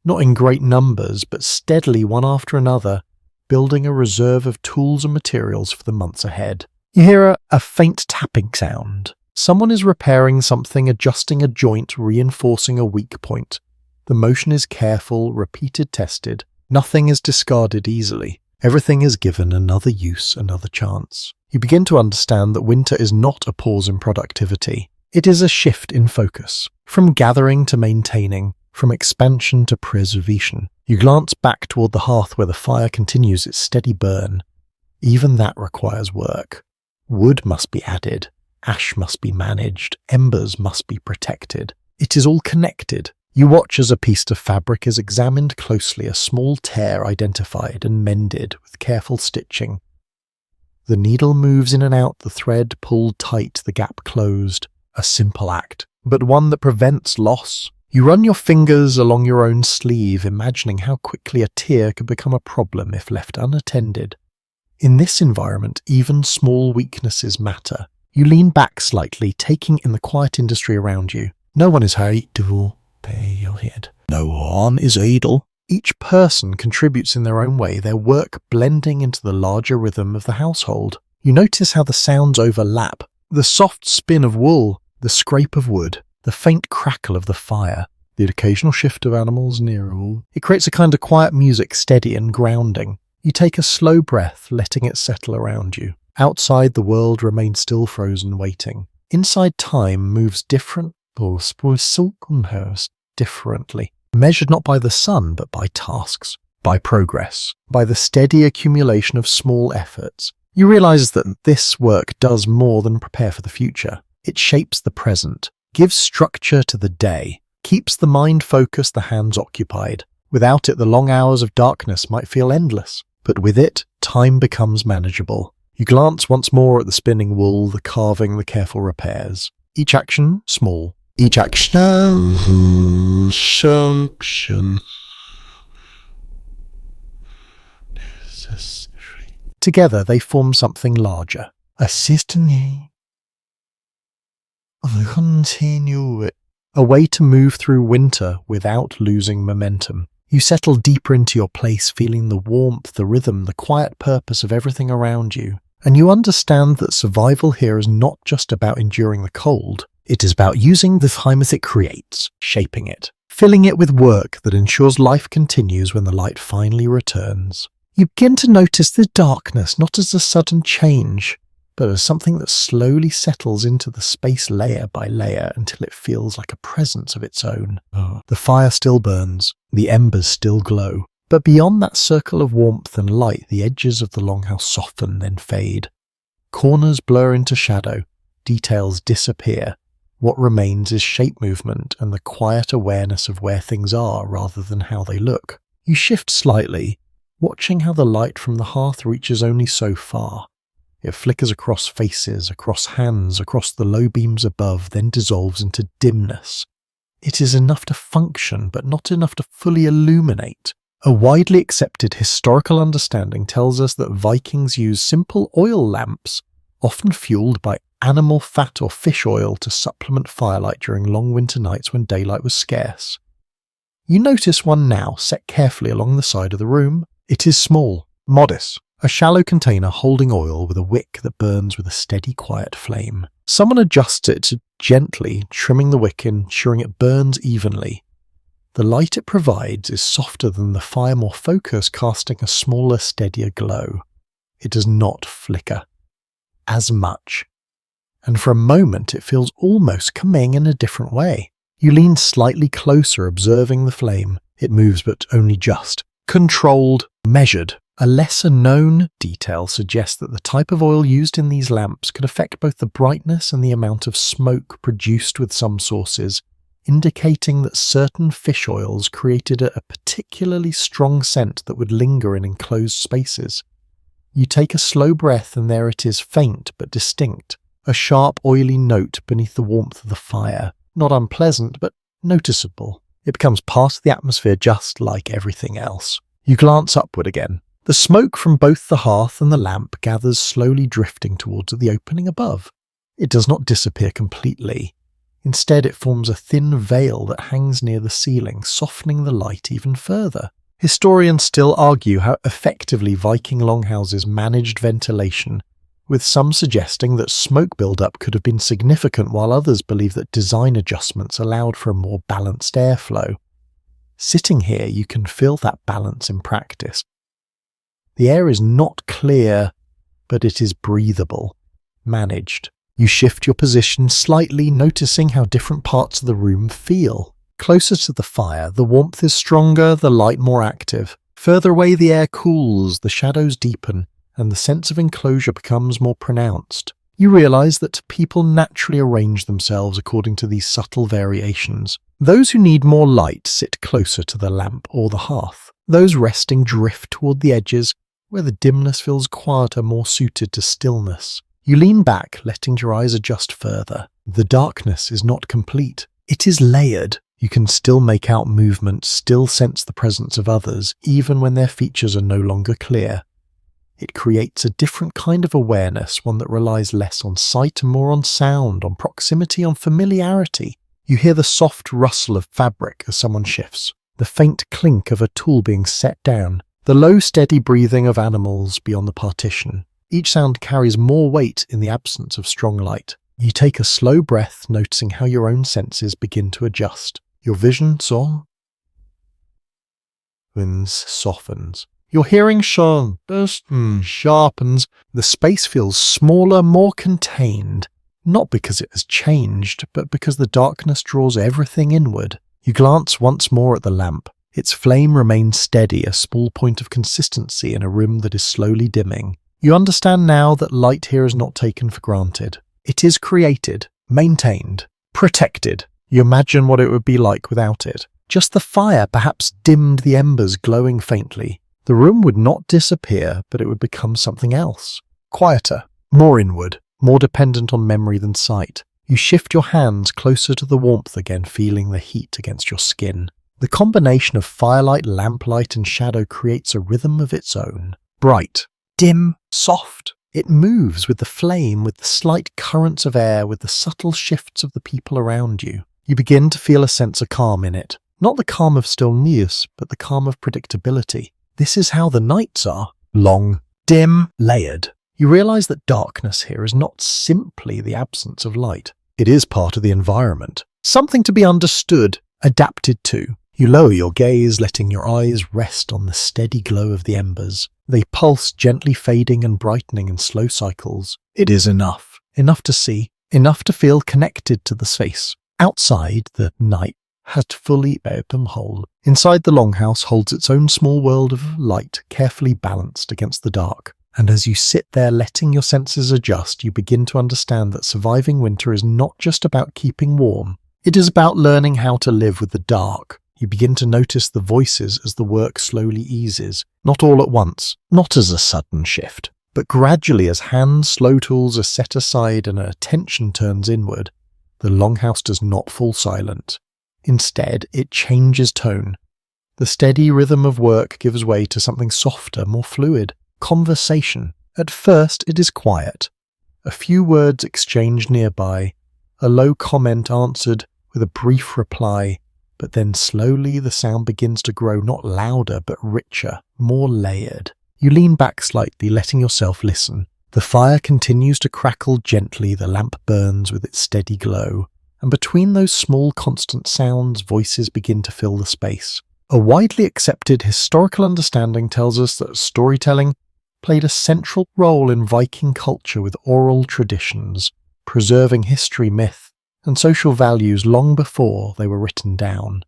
not in great numbers, but steadily one after another, building a reserve of tools and materials for the months ahead. You hear a faint tapping sound. Someone is repairing something, adjusting a joint, reinforcing a weak point. The motion is careful, repeated, tested. Nothing is discarded easily. Everything is given another use, another chance. You begin to understand that winter is not a pause in productivity. It is a shift in focus, from gathering to maintaining, from expansion to preservation. You glance back toward the hearth where the fire continues its steady burn. Even that requires work. Wood must be added, ash must be managed, embers must be protected. It is all connected. You watch as a piece of fabric is examined closely, a small tear identified and mended with careful stitching. The needle moves in and out, the thread pulled tight, the gap closed. A simple act, but one that prevents loss. You run your fingers along your own sleeve, imagining how quickly a tear could become a problem if left unattended. In this environment, even small weaknesses matter. You lean back slightly, taking in the quiet industry around you. No one is idle. Pay your head. No one is idle. Each person contributes in their own way, their work blending into the larger rhythm of the household. You notice how the sounds overlap. The soft spin of wool, the scrape of wood, the faint crackle of the fire, the occasional shift of animals near all. It creates a kind of quiet music, steady and grounding. You take a slow breath, letting it settle around you. Outside, the world remains still frozen, waiting. Inside, time moves differently, measured not by the sun, but by tasks, by progress, by the steady accumulation of small efforts. You realize that this work does more than prepare for the future. It shapes the present, gives structure to the day, keeps the mind focused, the hands occupied. Without it, the long hours of darkness might feel endless, but with it, time becomes manageable. You glance once more at the spinning wool, the carving, the careful repairs. Each action, small. Each action, together they form something larger. A system of continuity. A way to move through winter without losing momentum. You settle deeper into your place, feeling the warmth, the rhythm, the quiet purpose of everything around you. And you understand that survival here is not just about enduring the cold. It is about using the time as it creates, shaping it, filling it with work that ensures life continues when the light finally returns. You begin to notice the darkness not as a sudden change, but as something that slowly settles into the space layer by layer until it feels like a presence of its own. The fire still burns, the embers still glow, but beyond that circle of warmth and light, the edges of the longhouse soften, then fade. Corners blur into shadow, details disappear. What remains is shape movement and the quiet awareness of where things are rather than how they look. You shift slightly, watching how the light from the hearth reaches only so far. It flickers across faces, across hands, across the low beams above, then dissolves into dimness. It is enough to function, but not enough to fully illuminate. A widely accepted historical understanding tells us that Vikings used simple oil lamps, often fueled by animal fat or fish oil, to supplement firelight during long winter nights when daylight was scarce. You notice one now, set carefully along the side of the room. It is small, modest, a shallow container holding oil with a wick that burns with a steady, quiet flame. Someone adjusts it gently, trimming the wick, ensuring it burns evenly. The light it provides is softer than the fire, more focused, casting a smaller, steadier glow. It does not flicker as much, and for a moment it feels almost coming in a different way. You lean slightly closer, observing the flame. It moves, but only just. Controlled, measured. A lesser-known detail suggests that the type of oil used in these lamps could affect both the brightness and the amount of smoke produced with some sources, indicating that certain fish oils created a particularly strong scent that would linger in enclosed spaces. You take a slow breath, and there it is, faint but distinct. A sharp, oily note beneath the warmth of the fire. Not unpleasant, but noticeable. It becomes part of the atmosphere just like everything else. You glance upward again. The smoke from both the hearth and the lamp gathers, slowly drifting towards the opening above. It does not disappear completely. Instead, it forms a thin veil that hangs near the ceiling, softening the light even further. Historians still argue how effectively Viking longhouses managed ventilation, with some suggesting that smoke buildup could have been significant, while others believe that design adjustments allowed for a more balanced airflow. Sitting here, you can feel that balance in practice. The air is not clear, but it is breathable, managed. You shift your position slightly, noticing how different parts of the room feel. Closer to the fire, the warmth is stronger, the light more active. Further away, the air cools, the shadows deepen, and the sense of enclosure becomes more pronounced. You realize that people naturally arrange themselves according to these subtle variations. Those who need more light sit closer to the lamp or the hearth. Those resting drift toward the edges, where the dimness feels quieter, more suited to stillness. You lean back, letting your eyes adjust further. The darkness is not complete. It is layered. You can still make out movement, still sense the presence of others, even when their features are no longer clear. It creates a different kind of awareness, one that relies less on sight and more on sound, on proximity, on familiarity. You hear the soft rustle of fabric as someone shifts, the faint clink of a tool being set down, the low, steady breathing of animals beyond the partition. Each sound carries more weight in the absence of strong light. You take a slow breath, noticing how your own senses begin to adjust. Your vision softens. Your hearing sharpens. The space feels smaller, more contained. Not because it has changed, but because the darkness draws everything inward. You glance once more at the lamp. Its flame remains steady, a small point of consistency in a room that is slowly dimming. You understand now that light here is not taken for granted. It is created, maintained, protected. You imagine what it would be like without it. Just the fire perhaps dimmed the embers, glowing faintly. The room would not disappear, but it would become something else. Quieter, more inward, more dependent on memory than sight. You shift your hands closer to the warmth again, feeling the heat against your skin. The combination of firelight, lamplight, and shadow creates a rhythm of its own. Bright, dim, soft. It moves with the flame, with the slight currents of air, with the subtle shifts of the people around you. You begin to feel a sense of calm in it. Not the calm of stillness, but the calm of predictability. This is how the nights are. Long, dim, layered. You realize that darkness here is not simply the absence of light. It is part of the environment. Something to be understood, adapted to. You lower your gaze, letting your eyes rest on the steady glow of the embers. They pulse, gently fading and brightening in slow cycles. It is enough. Enough to see. Enough to feel connected to the space. Outside, the night has fully open hold. Inside, the longhouse holds its own small world of light, carefully balanced against the dark. And as you sit there letting your senses adjust, you begin to understand that surviving winter is not just about keeping warm. It is about learning how to live with the dark. You begin to notice the voices as the work slowly eases, not all at once, not as a sudden shift, but gradually as hand slow tools are set aside and attention turns inward. The longhouse does not fall silent. Instead, it changes tone. The steady rhythm of work gives way to something softer, more fluid. Conversation. At first, it is quiet. A few words exchanged nearby, a low comment answered with a brief reply, but then slowly the sound begins to grow not louder but richer, more layered. You lean back slightly, letting yourself listen. The fire continues to crackle gently, the lamp burns with its steady glow, and between those small constant sounds, voices begin to fill the space. A widely accepted historical understanding tells us that storytelling played a central role in Viking culture with oral traditions, preserving history, myth, and social values long before they were written down.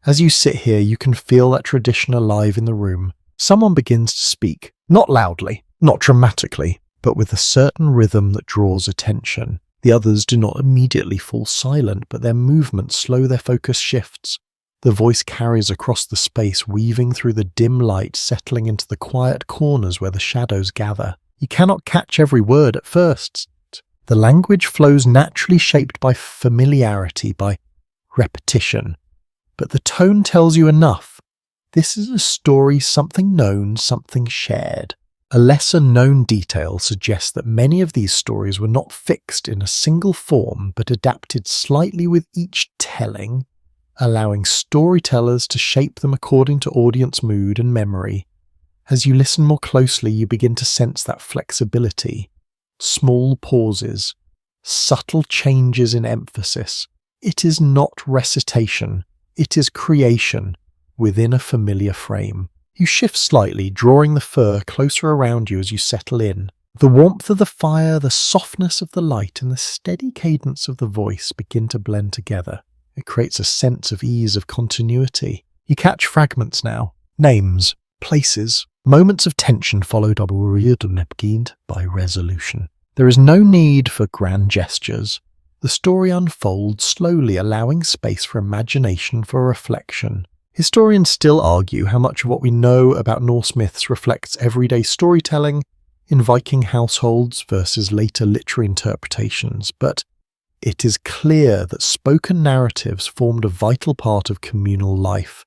As you sit here, you can feel that tradition alive in the room. Someone begins to speak, not loudly, not dramatically, but with a certain rhythm that draws attention. The others do not immediately fall silent, but their movements slow, their focus shifts. The voice carries across the space, weaving through the dim light, settling into the quiet corners where the shadows gather. You cannot catch every word at first. The language flows naturally, shaped by familiarity, by repetition. But the tone tells you enough. This is a story, something known, something shared. A lesser-known detail suggests that many of these stories were not fixed in a single form but adapted slightly with each telling, allowing storytellers to shape them according to audience mood and memory. As you listen more closely, you begin to sense that flexibility, small pauses, subtle changes in emphasis. It is not recitation, it is creation within a familiar frame. You shift slightly, drawing the fur closer around you as you settle in. The warmth of the fire, the softness of the light, and the steady cadence of the voice begin to blend together. It creates a sense of ease, of continuity. You catch fragments now. Names, places, moments of tension followed by resolution. There is no need for grand gestures. The story unfolds slowly, allowing space for imagination, for reflection. Historians still argue how much of what we know about Norse myths reflects everyday storytelling in Viking households versus later literary interpretations, but it is clear that spoken narratives formed a vital part of communal life.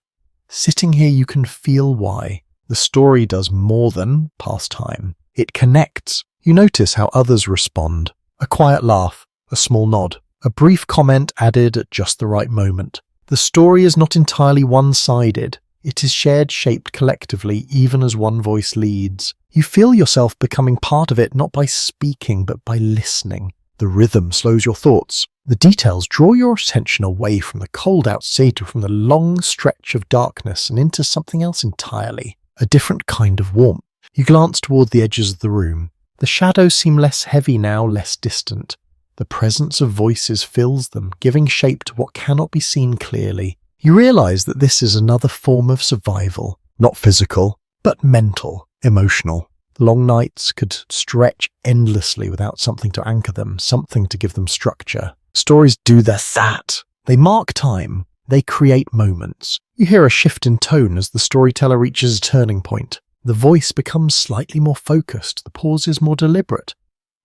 Sitting here, you can feel why. The story does more than pass time. It connects. You notice how others respond. A quiet laugh, a small nod, a brief comment added at just the right moment. The story is not entirely one-sided. It is shared, shaped collectively, even as one voice leads. You feel yourself becoming part of it, not by speaking, but by listening. The rhythm slows your thoughts. The details draw your attention away from the cold outside, from the long stretch of darkness, and into something else entirely. A different kind of warmth. You glance toward the edges of the room. The shadows seem less heavy now, less distant. The presence of voices fills them, giving shape to what cannot be seen clearly. You realize that this is another form of survival, not physical, but mental, emotional. Long nights could stretch endlessly without something to anchor them, something to give them structure. Stories do that. They mark time. They create moments. You hear a shift in tone as the storyteller reaches a turning point. The voice becomes slightly more focused, the pause is more deliberate.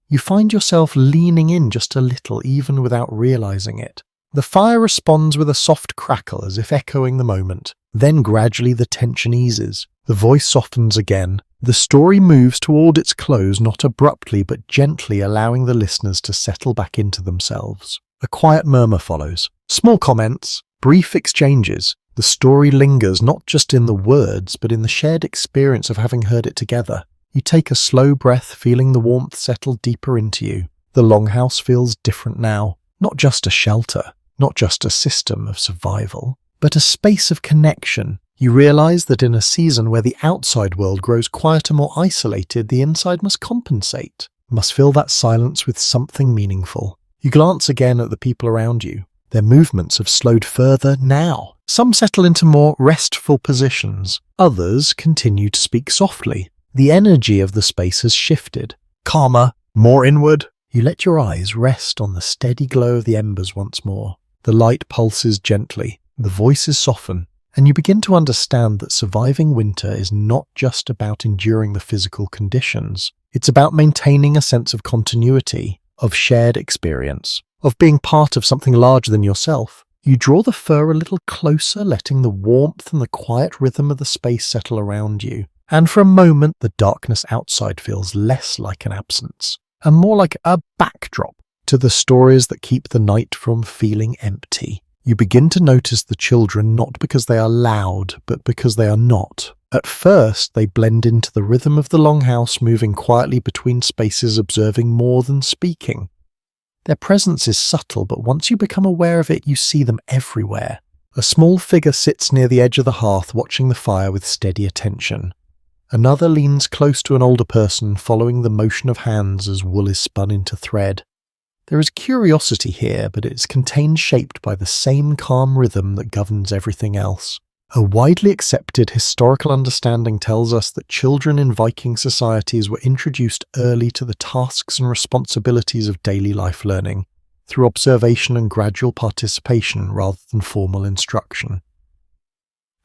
You find yourself leaning in just a little, even without realizing it. The fire responds with a soft crackle as if echoing the moment. Then gradually the tension eases. The voice softens again. The story moves toward its close, not abruptly but gently, allowing the listeners to settle back into themselves. A quiet murmur follows. Small comments, brief exchanges. The story lingers not just in the words, but in the shared experience of having heard it together. You take a slow breath, feeling the warmth settle deeper into you. The longhouse feels different now. Not just a shelter, not just a system of survival, but a space of connection. You realize that in a season where the outside world grows quieter, more isolated, the inside must compensate, must fill that silence with something meaningful. You glance again at the people around you. Their movements have slowed further now. Some settle into more restful positions. Others continue to speak softly. The energy of the space has shifted. Calmer, more inward. You let your eyes rest on the steady glow of the embers once more. The light pulses gently. The voices soften. And you begin to understand that surviving winter is not just about enduring the physical conditions. It's about maintaining a sense of continuity, of shared experience, of being part of something larger than yourself. You draw the fur a little closer, letting the warmth and the quiet rhythm of the space settle around you. And for a moment, the darkness outside feels less like an absence, and more like a backdrop to the stories that keep the night from feeling empty. You begin to notice the children not because they are loud, but because they are not. At first, they blend into the rhythm of the longhouse, moving quietly between spaces, observing more than speaking. Their presence is subtle, but once you become aware of it, you see them everywhere. A small figure sits near the edge of the hearth, watching the fire with steady attention. Another leans close to an older person, following the motion of hands as wool is spun into thread. There is curiosity here, but it is contained, shaped by the same calm rhythm that governs everything else. A widely accepted historical understanding tells us that children in Viking societies were introduced early to the tasks and responsibilities of daily life learning, through observation and gradual participation rather than formal instruction.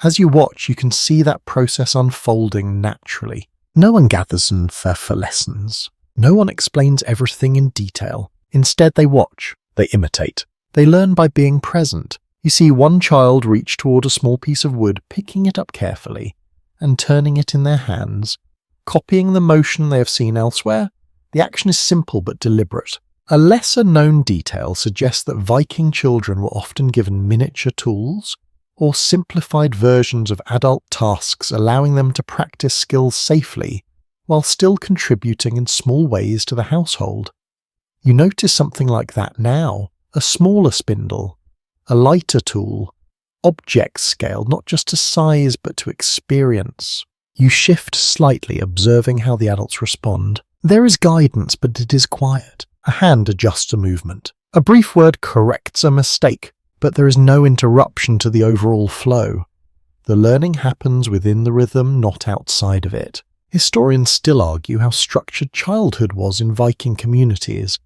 As you watch, you can see that process unfolding naturally. No one gathers them for lessons. No one explains everything in detail. Instead, they watch, they imitate. They learn by being present. You see one child reach toward a small piece of wood, picking it up carefully and turning it in their hands, copying the motion they have seen elsewhere. The action is simple but deliberate. A lesser-known detail suggests that Viking children were often given miniature tools or simplified versions of adult tasks, allowing them to practice skills safely while still contributing in small ways to the household. You notice something like that now: a smaller spindle, a lighter tool, objects scaled not just to size but to experience. You shift slightly, observing how the adults respond. There is guidance, but it is quiet. A hand adjusts a movement. A brief word corrects a mistake, but there is no interruption to the overall flow. The learning happens within the rhythm, not outside of it. Historians still argue how structured childhood was in Viking communities,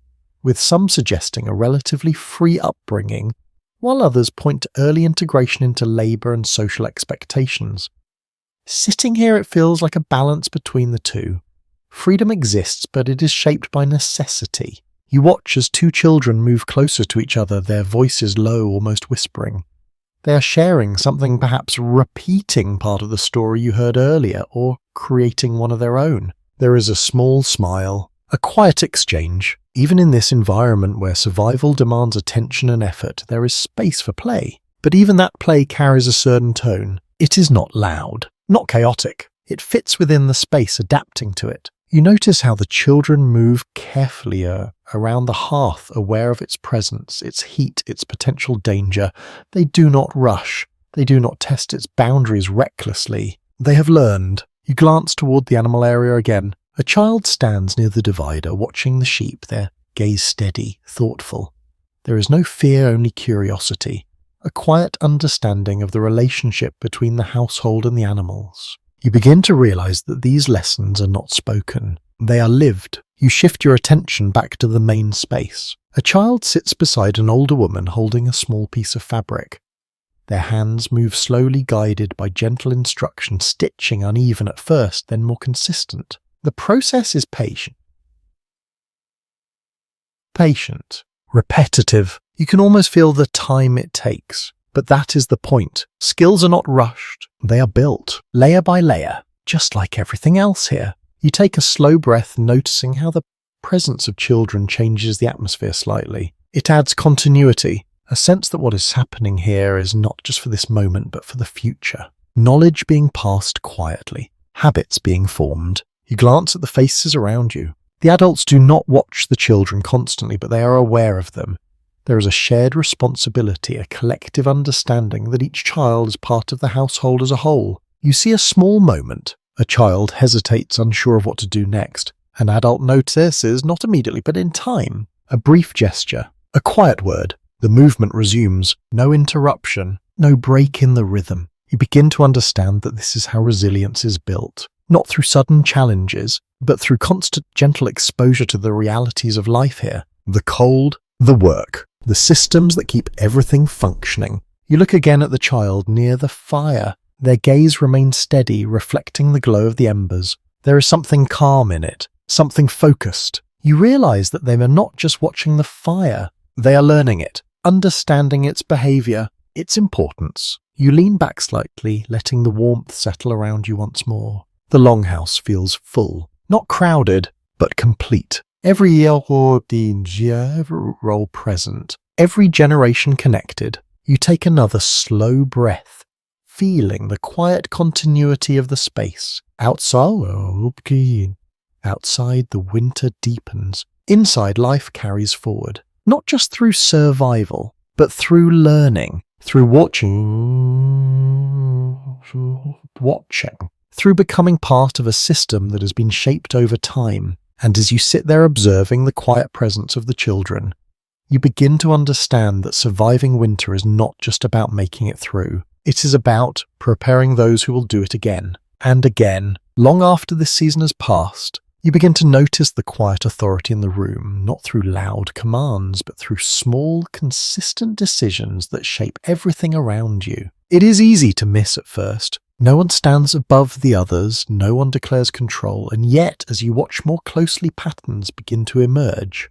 with some suggesting a relatively free upbringing, while others point to early integration into labour and social expectations. Sitting here, it feels like a balance between the two. Freedom exists, but it is shaped by necessity. You watch as two children move closer to each other, their voices low, almost whispering. They are sharing something, perhaps repeating part of the story you heard earlier, or creating one of their own. There is a small smile, a quiet exchange. Even in this environment where survival demands attention and effort, there is space for play. But even that play carries a certain tone. It is not loud, not chaotic. It fits within the space, adapting to it. You notice how the children move carefully around the hearth, aware of its presence, its heat, its potential danger. They do not rush. They do not test its boundaries recklessly. They have learned. You glance toward the animal area again. A child stands near the divider, watching the sheep, their gaze steady, thoughtful. There is no fear, only curiosity. A quiet understanding of the relationship between the household and the animals. You begin to realize that these lessons are not spoken. They are lived. You shift your attention back to the main space. A child sits beside an older woman holding a small piece of fabric. Their hands move slowly, guided by gentle instruction, stitching uneven at first, then more consistent. The process is patient, repetitive. You can almost feel the time it takes. But that is the point. Skills are not rushed. They are built, layer by layer, just like everything else here. You take a slow breath, noticing how the presence of children changes the atmosphere slightly. It adds continuity, a sense that what is happening here is not just for this moment, but for the future. Knowledge being passed quietly, habits being formed. You glance at the faces around you. The adults do not watch the children constantly, but they are aware of them. There is a shared responsibility, a collective understanding that each child is part of the household as a whole. You see a small moment. A child hesitates, unsure of what to do next. An adult notices, not immediately, but in time. A brief gesture, a quiet word. The movement resumes. No interruption, no break in the rhythm. You begin to understand that this is how resilience is built. Not through sudden challenges, but through constant, gentle exposure to the realities of life here. The cold, the work. The systems that keep everything functioning. You look again at the child near the fire. Their gaze remains steady, reflecting the glow of the embers. There is something calm in it, something focused. You realize that they are not just watching the fire. They are learning it, understanding its behavior, its importance. You lean back slightly, letting the warmth settle around you once more. The longhouse feels full, not crowded, but complete. Every role present, every generation connected. You take another slow breath, feeling the quiet continuity of the space. Outside, the winter deepens. Inside, life carries forward, not just through survival, but through learning, through watching, through becoming part of a system that has been shaped over time. And as you sit there observing the quiet presence of the children, you begin to understand that surviving winter is not just about making it through. It is about preparing those who will do it again and again. Long after this season has passed, you begin to notice the quiet authority in the room, not through loud commands, but through small, consistent decisions that shape everything around you. It is easy to miss at first. No one stands above the others, no one declares control, and yet, as you watch more closely, patterns begin to emerge.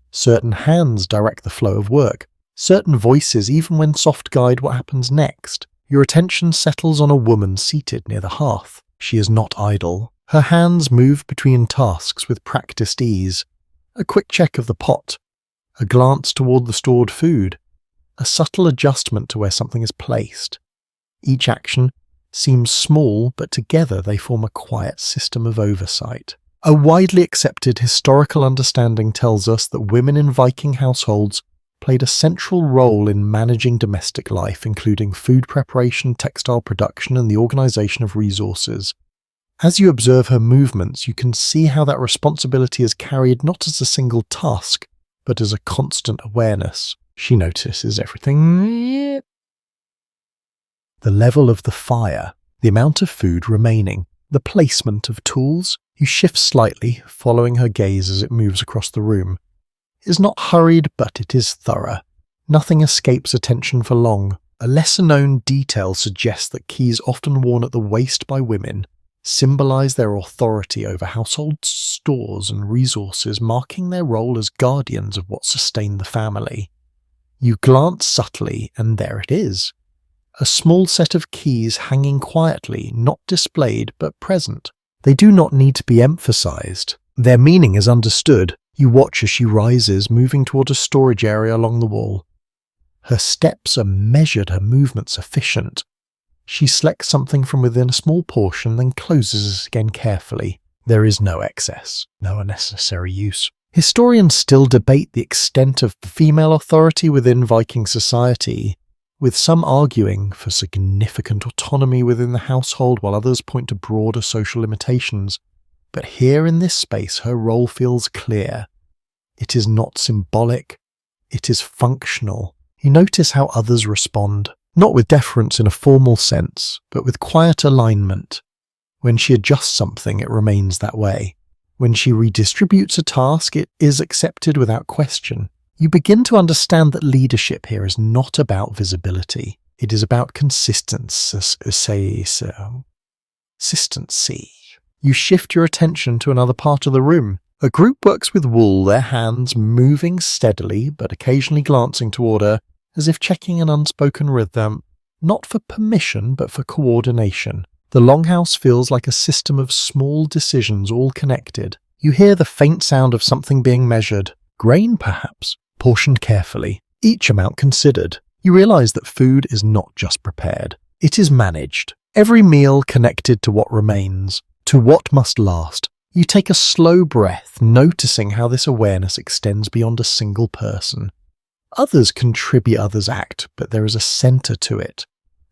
Certain hands direct the flow of work, certain voices even when soft guide what happens next. Your attention settles on a woman seated near the hearth. She is not idle. Her hands move between tasks with practiced ease. A quick check of the pot, a glance toward the stored food, a subtle adjustment to where something is placed. Each action seems small, but together they form a quiet system of oversight. A widely accepted historical understanding tells us that women in Viking households played a central role in managing domestic life, including food preparation, textile production, and the organization of resources. As you observe her movements, you can see how that responsibility is carried not as a single task, but as a constant awareness. She notices everything. The level of the fire, the amount of food remaining, the placement of tools. You shift slightly, following her gaze as it moves across the room. It is not hurried, but it is thorough. Nothing escapes attention for long. A lesser-known detail suggests that keys often worn at the waist by women symbolize their authority over household stores and resources, marking their role as guardians of what sustained the family. You glance subtly, and there it is. A small set of keys hanging quietly, not displayed, but present. They do not need to be emphasized. Their meaning is understood. You watch as she rises, moving toward a storage area along the wall. Her steps are measured, her movements efficient. She selects something from within a small portion, then closes it again carefully. There is no excess, no unnecessary use. Historians still debate the extent of female authority within Viking society, with some arguing for significant autonomy within the household while others point to broader social limitations. But here in this space, her role feels clear. It is not symbolic, it is functional. You notice how others respond, not with deference in a formal sense, but with quiet alignment. When she adjusts something, it remains that way. When she redistributes a task, it is accepted without question. You begin to understand that leadership here is not about visibility. It is about consistency. You shift your attention to another part of the room. A group works with wool, their hands moving steadily, but occasionally glancing toward her, as if checking an unspoken rhythm, not for permission, but for coordination. The longhouse feels like a system of small decisions all connected. You hear the faint sound of something being measured. Grain, perhaps, portioned carefully, each amount considered. You realize that food is not just prepared. It is managed. Every meal connected to what remains, to what must last. You take a slow breath, noticing how this awareness extends beyond a single person. Others contribute, others act, but there is a center to it,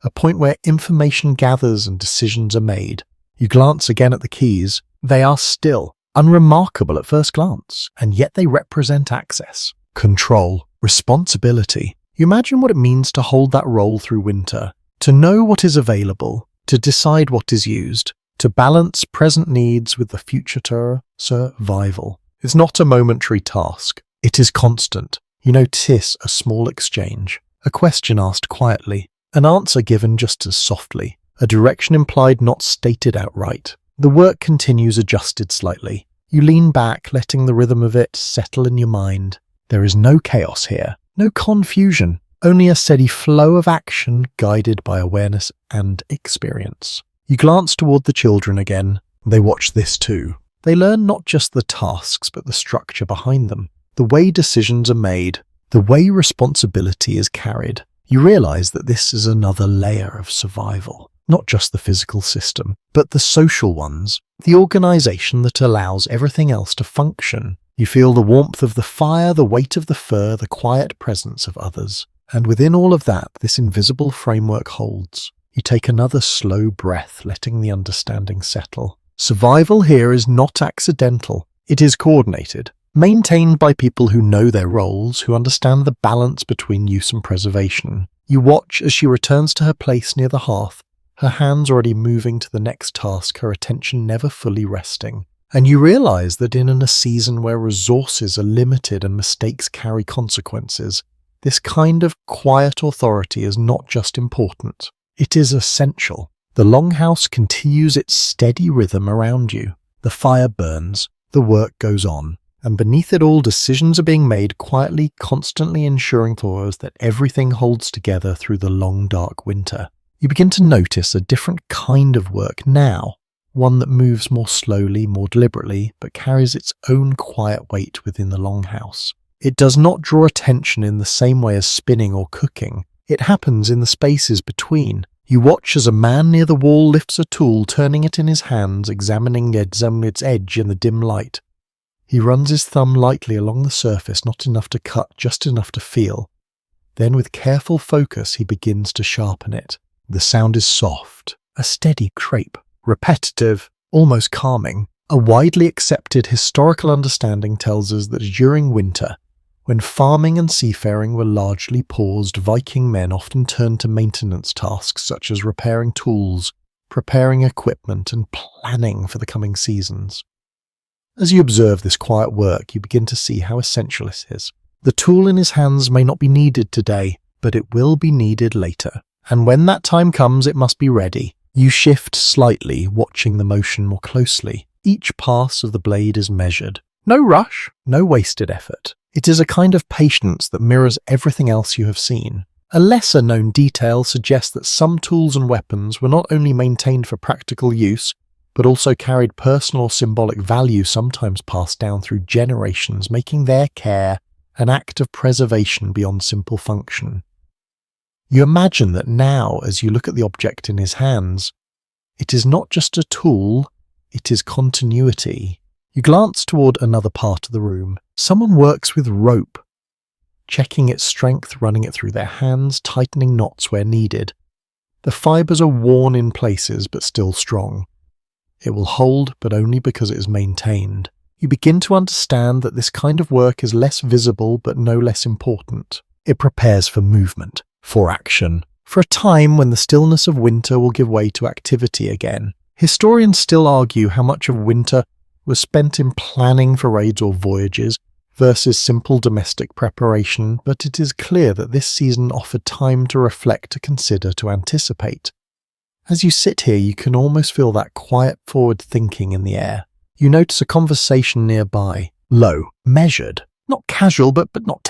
a point where information gathers and decisions are made. You glance again at the keys. They are still, unremarkable at first glance, and yet they represent access, control, responsibility. You imagine what it means to hold that role through winter, to know what is available, to decide what is used, to balance present needs with the future survival. It's not a momentary task. It is constant. You notice a small exchange, a question asked quietly, an answer given just as softly, a direction implied not stated outright. The work continues adjusted slightly. You lean back, letting the rhythm of it settle in your mind. There is no chaos here, no confusion, only a steady flow of action guided by awareness and experience. You glance toward the children again. They watch this too. They learn not just the tasks, but the structure behind them, the way decisions are made, the way responsibility is carried. You realize that this is another layer of survival, not just the physical system, but the social ones, the organization that allows everything else to function. You feel the warmth of the fire, the weight of the fur, the quiet presence of others. And within all of that, this invisible framework holds. You take another slow breath, letting the understanding settle. Survival here is not accidental. It is coordinated, maintained by people who know their roles, who understand the balance between use and preservation. You watch as she returns to her place near the hearth, her hands already moving to the next task, her attention never fully resting. And you realize that in a season where resources are limited and mistakes carry consequences, this kind of quiet authority is not just important. It is essential. The longhouse continues its steady rhythm around you. The fire burns, the work goes on, and beneath it all decisions are being made quietly, constantly ensuring for us that everything holds together through the long dark winter. You begin to notice a different kind of work now. one that moves more slowly, more deliberately, but carries its own quiet weight within the longhouse. It does not draw attention in the same way as spinning or cooking. It happens in the spaces between. You watch as a man near the wall lifts a tool, turning it in his hands, examining its edge in the dim light. He runs his thumb lightly along the surface, not enough to cut, just enough to feel. Then with careful focus he begins to sharpen it. The sound is soft, a steady scrape, repetitive, almost calming. A widely accepted historical understanding tells us that during winter, when farming and seafaring were largely paused, Viking men often turned to maintenance tasks such as repairing tools, preparing equipment, and planning for the coming seasons. As you observe this quiet work, you begin to see how essential it is. The tool in his hands may not be needed today, but it will be needed later. And when that time comes, it must be ready. You shift slightly, watching the motion more closely. Each pass of the blade is measured. No rush, no wasted effort. It is a kind of patience that mirrors everything else you have seen. A lesser-known detail suggests that some tools and weapons were not only maintained for practical use, but also carried personal or symbolic value, sometimes passed down through generations, making their care an act of preservation beyond simple function. You imagine that now, as you look at the object in his hands, it is not just a tool, it is continuity. You glance toward another part of the room. Someone works with rope, checking its strength, running it through their hands, tightening knots where needed. The fibers are worn in places but still strong. It will hold, but only because it is maintained. You begin to understand that this kind of work is less visible but no less important. It prepares for movement, for action, for a time when the stillness of winter will give way to activity again. Historians still argue how much of winter was spent in planning for raids or voyages versus simple domestic preparation, but it is clear that this season offered time to reflect, to consider, to anticipate. As you sit here, you can almost feel that quiet forward thinking in the air. You notice a conversation nearby, low, measured, not casual but not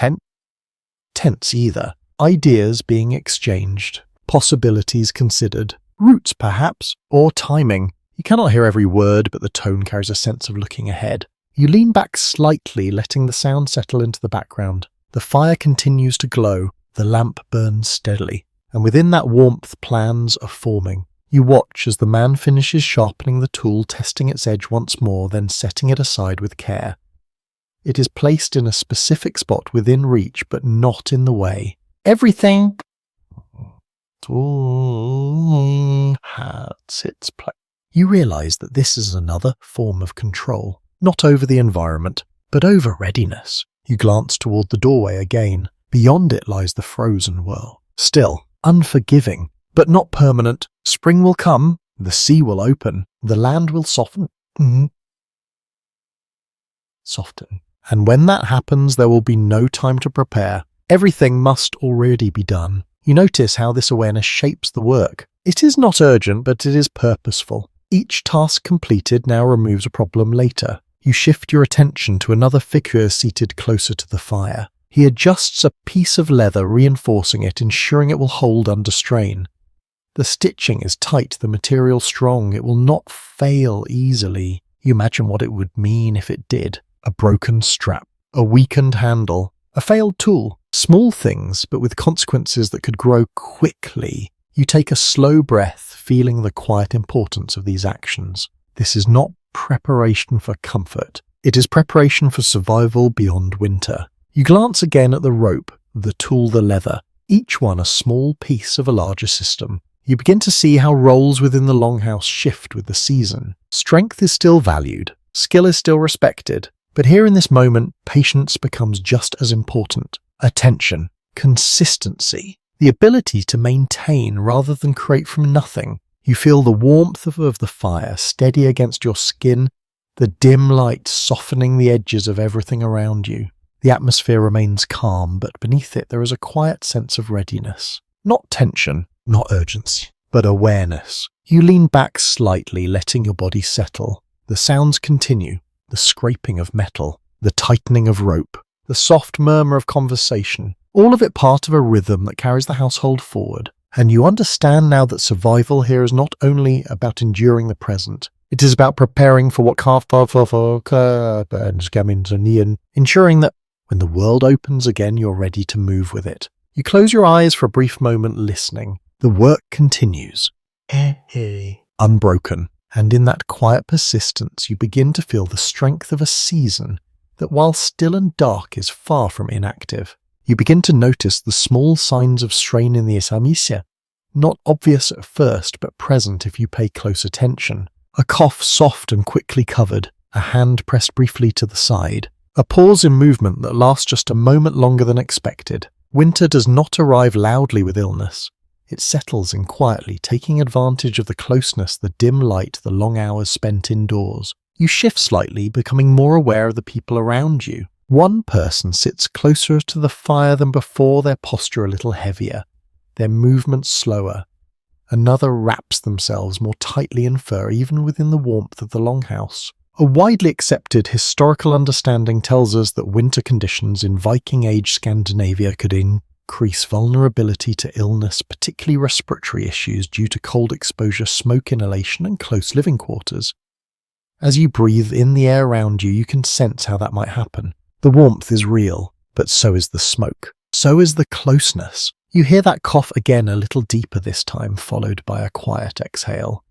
tense either. Ideas being exchanged, possibilities considered, routes perhaps, or timing. You cannot hear every word, but the tone carries a sense of looking ahead. You lean back slightly, letting the sound settle into the background. The fire continues to glow, the lamp burns steadily, and within that warmth plans are forming. You watch as the man finishes sharpening the tool, testing its edge once more, then setting it aside with care. It is placed in a specific spot within reach, but not in the way. Everything has its place. You realize that this is another form of control, not over the environment, but over readiness. You glance toward the doorway again. Beyond it lies the frozen world. Still, unforgiving, but not permanent. Spring will come, the sea will open, the land will soften. And when that happens, there will be no time to prepare. Everything must already be done. You notice how this awareness shapes the work. It is not urgent, but it is purposeful. Each task completed now removes a problem later. You shift your attention to another figure seated closer to the fire. He adjusts a piece of leather, reinforcing it, ensuring it will hold under strain. The stitching is tight, the material strong. It will not fail easily. You imagine what it would mean if it did. A broken strap, a weakened handle, a failed tool. Small things, but with consequences that could grow quickly. You take a slow breath, feeling the quiet importance of these actions. This is not preparation for comfort. It is preparation for survival beyond winter. You glance again at the rope, the tool, the leather, each one a small piece of a larger system. You begin to see how roles within the longhouse shift with the season. Strength is still valued, skill is still respected, but here in this moment, patience becomes just as important. Attention, consistency, the ability to maintain rather than create from nothing. You feel the warmth of the fire steady against your skin, the dim light softening the edges of everything around you. The atmosphere remains calm, but beneath it there is a quiet sense of readiness. Not tension, not urgency, but awareness. You lean back slightly, letting your body settle. The sounds continue, the scraping of metal, the tightening of rope, the soft murmur of conversation, all of it part of a rhythm that carries the household forward. And you understand now that survival here is not only about enduring the present, It is about preparing for what ensuring that when the world opens again, you're ready to move with it. You close your eyes for a brief moment listening. The work continues. Unbroken. And in that quiet persistence, you begin to feel the strength of a season that, while still and dark, is far from inactive. You begin to notice the small signs of strain in the Isamisya, not obvious at first, but present if you pay close attention. A cough soft and quickly covered, a hand pressed briefly to the side, a pause in movement that lasts just a moment longer than expected. Winter does not arrive loudly with illness. It settles in quietly, taking advantage of the closeness, the dim light, the long hours spent indoors. You shift slightly, becoming more aware of the people around you. One person sits closer to the fire than before, their posture a little heavier, their movements slower. Another wraps themselves more tightly in fur, even within the warmth of the longhouse. A widely accepted historical understanding tells us that winter conditions in Viking Age Scandinavia could increase vulnerability to illness, particularly respiratory issues due to cold exposure, smoke inhalation, and close living quarters. As you breathe in the air around you, you can sense how that might happen. The warmth is real, but so is the smoke. So is the closeness. You hear that cough again, a little deeper this time, followed by a quiet exhale.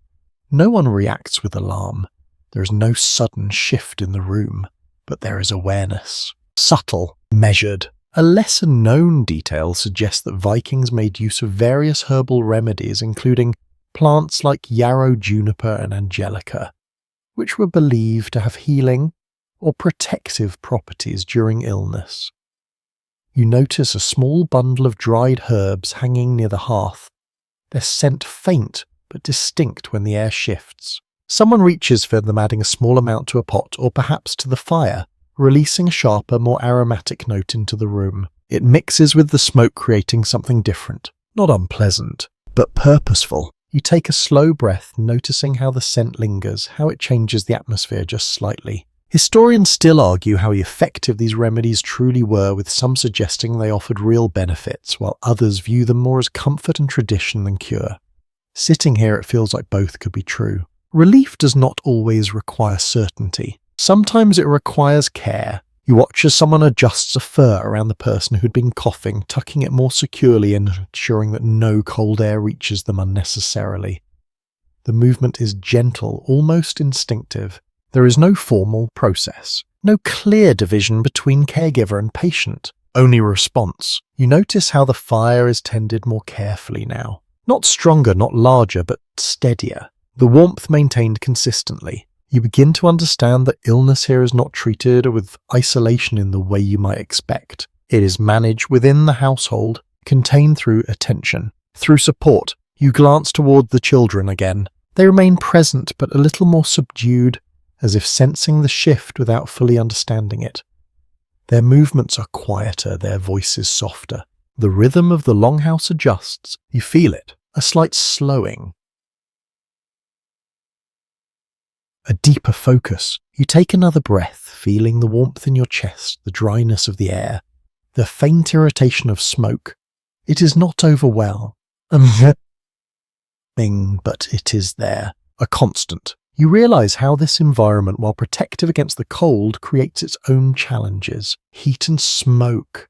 No one reacts with alarm. There is no sudden shift in the room, but there is awareness. Subtle, measured. A lesser-known detail suggests that Vikings made use of various herbal remedies, including plants like yarrow, juniper, and angelica, which were believed to have healing or protective properties during illness. You notice a small bundle of dried herbs hanging near the hearth, their scent faint but distinct when the air shifts. Someone reaches for them, adding a small amount to a pot or perhaps to the fire, releasing a sharper, more aromatic note into the room. It mixes with the smoke, creating something different, not unpleasant, but purposeful. You take a slow breath, noticing how the scent lingers, how it changes the atmosphere just slightly. Historians still argue how effective these remedies truly were, with some suggesting they offered real benefits, while others view them more as comfort and tradition than cure. Sitting here, it feels like both could be true. Relief does not always require certainty. Sometimes it requires care. You watch as someone adjusts a fur around the person who'd been coughing, tucking it more securely and ensuring that no cold air reaches them unnecessarily. The movement is gentle, almost instinctive. There is no formal process, no clear division between caregiver and patient, only response. You notice how the fire is tended more carefully now. Not stronger, not larger, but steadier. The warmth maintained consistently. You begin to understand that illness here is not treated with isolation in the way you might expect. It is managed within the household, contained through attention, through support. You glance toward the children again. They remain present, but a little more subdued, as if sensing the shift without fully understanding it. Their movements are quieter, their voices softer. The rhythm of the longhouse adjusts. You feel it, a slight slowing. A deeper focus. You take another breath, feeling the warmth in your chest, the dryness of the air, the faint irritation of smoke. It is not overwhelming, but it is there, a constant. You realize how this environment, while protective against the cold, creates its own challenges. Heat and smoke.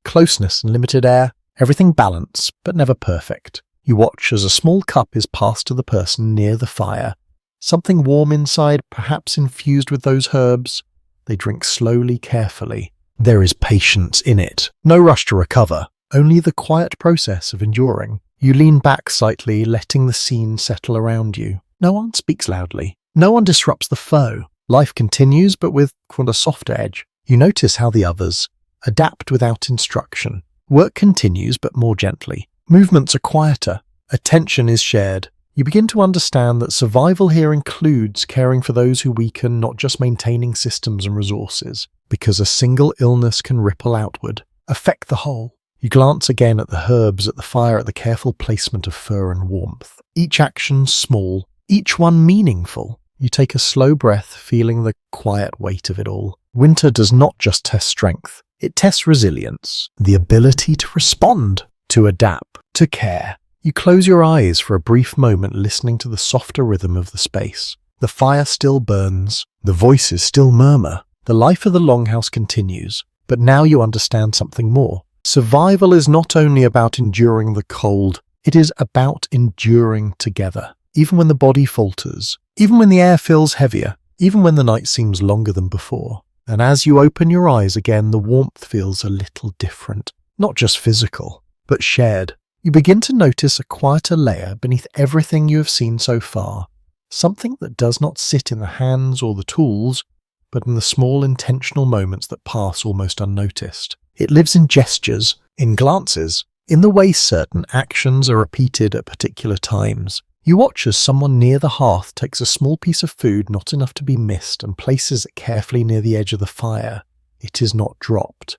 Closeness and limited air. Everything balanced, but never perfect. You watch as a small cup is passed to the person near the fire. Something warm inside, perhaps infused with those herbs. They drink slowly, carefully. There is patience in it. No rush to recover. Only the quiet process of enduring. You lean back slightly, letting the scene settle around you. No one speaks loudly. No one disrupts the flow. Life continues, but with a softer edge. You notice how the others adapt without instruction. Work continues, but more gently. Movements are quieter. Attention is shared. You begin to understand that survival here includes caring for those who weaken, not just maintaining systems and resources, because a single illness can ripple outward, affect the whole. You glance again at the herbs, at the fire, at the careful placement of fur and warmth. Each action small, each one meaningful. You take a slow breath, feeling the quiet weight of it all. Winter does not just test strength. It tests resilience, the ability to respond, to adapt, to care. You close your eyes for a brief moment, listening to the softer rhythm of the space. The fire still burns, the voices still murmur. The life of the longhouse continues, but now you understand something more. Survival is not only about enduring the cold, it is about enduring together. Even when the body falters, even when the air feels heavier, even when the night seems longer than before. And as you open your eyes again, the warmth feels a little different. Not just physical, but shared. You begin to notice a quieter layer beneath everything you have seen so far. Something that does not sit in the hands or the tools, but in the small intentional moments that pass almost unnoticed. It lives in gestures, in glances, in the way certain actions are repeated at particular times. You watch as someone near the hearth takes a small piece of food not enough to be missed and places it carefully near the edge of the fire. It is not dropped.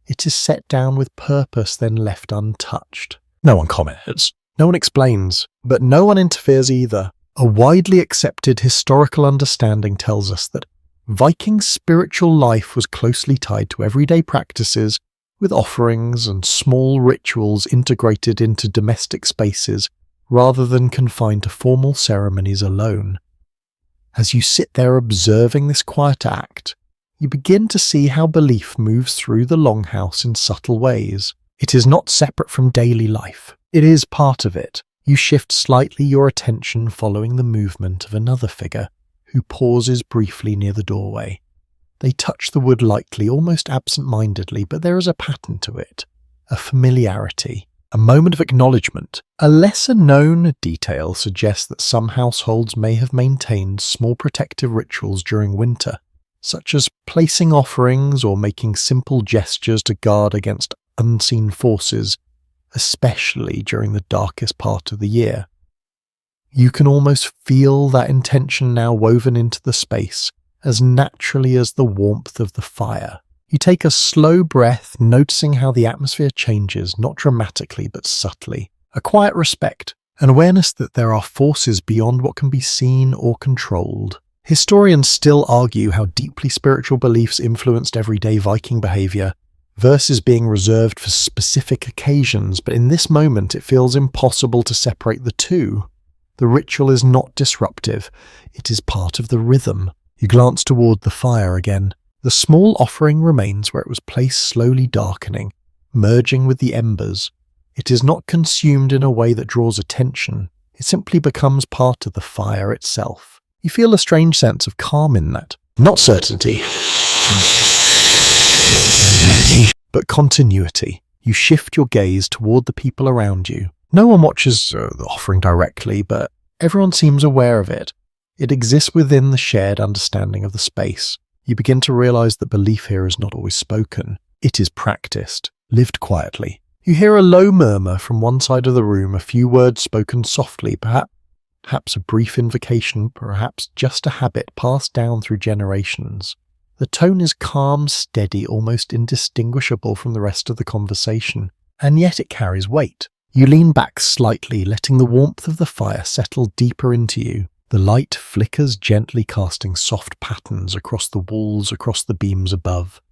It is set down with purpose, then left untouched. No one comments, no one explains, but no one interferes either. A widely accepted historical understanding tells us that Viking spiritual life was closely tied to everyday practices, with offerings and small rituals integrated into domestic spaces rather than confined to formal ceremonies alone. As you sit there observing this quiet act, you begin to see how belief moves through the longhouse in subtle ways. It is not separate from daily life. It is part of it. You shift slightly your attention following the movement of another figure who pauses briefly near the doorway. They touch the wood lightly, almost absent-mindedly, but there is a pattern to it, a familiarity, a moment of acknowledgement. A lesser-known detail suggests that some households may have maintained small protective rituals during winter, such as placing offerings or making simple gestures to guard against unseen forces, especially during the darkest part of the year. You can almost feel that intention now woven into the space, as naturally as the warmth of the fire. You take a slow breath, noticing how the atmosphere changes, not dramatically but subtly. A quiet respect, an awareness that there are forces beyond what can be seen or controlled. Historians still argue how deeply spiritual beliefs influenced everyday Viking behavior, verses being reserved for specific occasions, but in this moment it feels impossible to separate the two. The ritual is not disruptive, it is part of the rhythm. You glance toward the fire again. The small offering remains where it was placed, slowly darkening, merging with the embers. It is not consumed in a way that draws attention, it simply becomes part of the fire itself. You feel a strange sense of calm in that. Not certainty, but continuity. You shift your gaze toward the people around you. No one watches the offering directly, but everyone seems aware of it. It exists within the shared understanding of the space. You begin to realize that belief here is not always spoken. It is practiced, lived quietly. You hear a low murmur from one side of the room, a few words spoken softly, perhaps a brief invocation, perhaps just a habit passed down through generations. The tone is calm, steady, almost indistinguishable from the rest of the conversation, and yet it carries weight. You lean back slightly, letting the warmth of the fire settle deeper into you. The light flickers gently, casting soft patterns across the walls, across the beams above.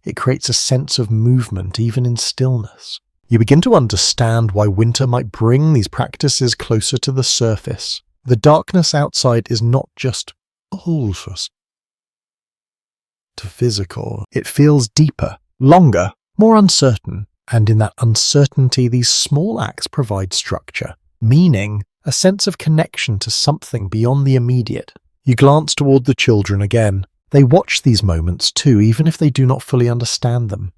It creates a sense of movement even in stillness. You begin to understand why winter might bring these practices closer to the surface. The darkness outside is not just harshest to physical. It feels deeper, longer, more uncertain. And in that uncertainty, these small acts provide structure, meaning, a sense of connection to something beyond the immediate. You glance toward the children again. They watch these moments too, even if they do not fully understand them.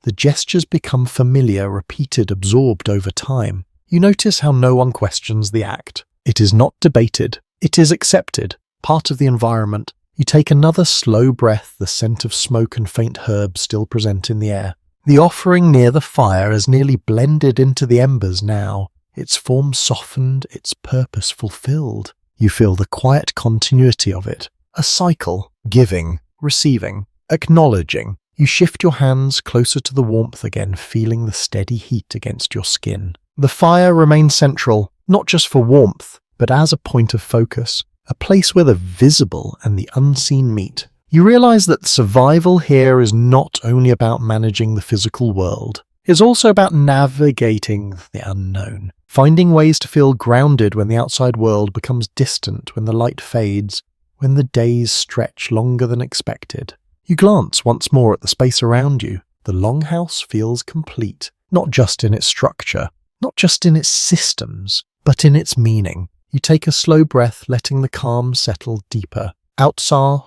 The gestures become familiar, repeated, absorbed over time. You notice how no one questions the act. It is not debated. It is accepted, part of the environment. You take another slow breath, the scent of smoke and faint herbs still present in the air. The offering near the fire is nearly blended into the embers now, its form softened, its purpose fulfilled. You feel the quiet continuity of it, a cycle, giving, receiving, acknowledging. You shift your hands closer to the warmth again, feeling the steady heat against your skin. The fire remains central, not just for warmth, but as a point of focus, a place where the visible and the unseen meet. You realize that survival here is not only about managing the physical world. It's also about navigating the unknown, finding ways to feel grounded when the outside world becomes distant, when the light fades, when the days stretch longer than expected. You glance once more at the space around you. The longhouse feels complete, not just in its structure, not just in its systems, but in its meaning. You take a slow breath, letting the calm settle deeper. Outside,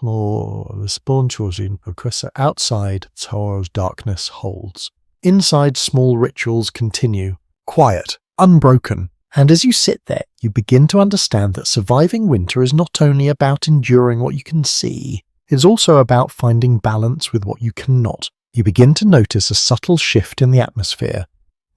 darkness holds. Inside, small rituals continue, quiet, unbroken. And as you sit there, you begin to understand that surviving winter is not only about enduring what you can see, it's also about finding balance with what you cannot. You begin to notice a subtle shift in the atmosphere,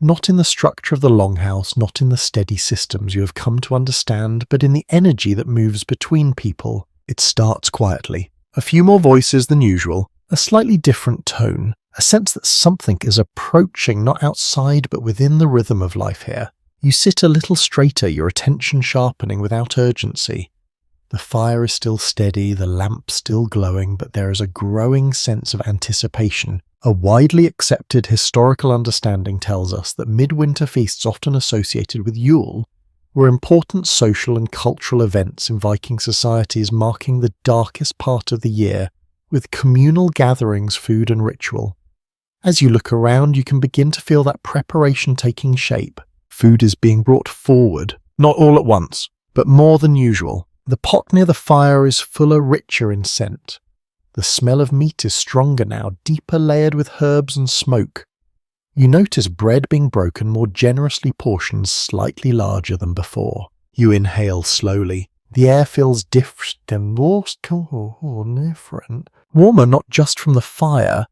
not in the structure of the longhouse, not in the steady systems you have come to understand, but in the energy that moves between people. It starts quietly. A few more voices than usual, a slightly different tone, a sense that something is approaching, not outside but within the rhythm of life here. You sit a little straighter, your attention sharpening without urgency. The fire is still steady, the lamp still glowing, but there is a growing sense of anticipation. A widely accepted historical understanding tells us that midwinter feasts often associated with Yule were important social and cultural events in Viking societies, marking the darkest part of the year with communal gatherings, food and ritual. As you look around, you can begin to feel that preparation taking shape. Food is being brought forward, not all at once, but more than usual. The pot near the fire is fuller, richer in scent. The smell of meat is stronger now, deeper layered with herbs and smoke. You notice bread being broken, more generously portioned, slightly larger than before. You inhale slowly. The air feels different, warmer not just from the fire,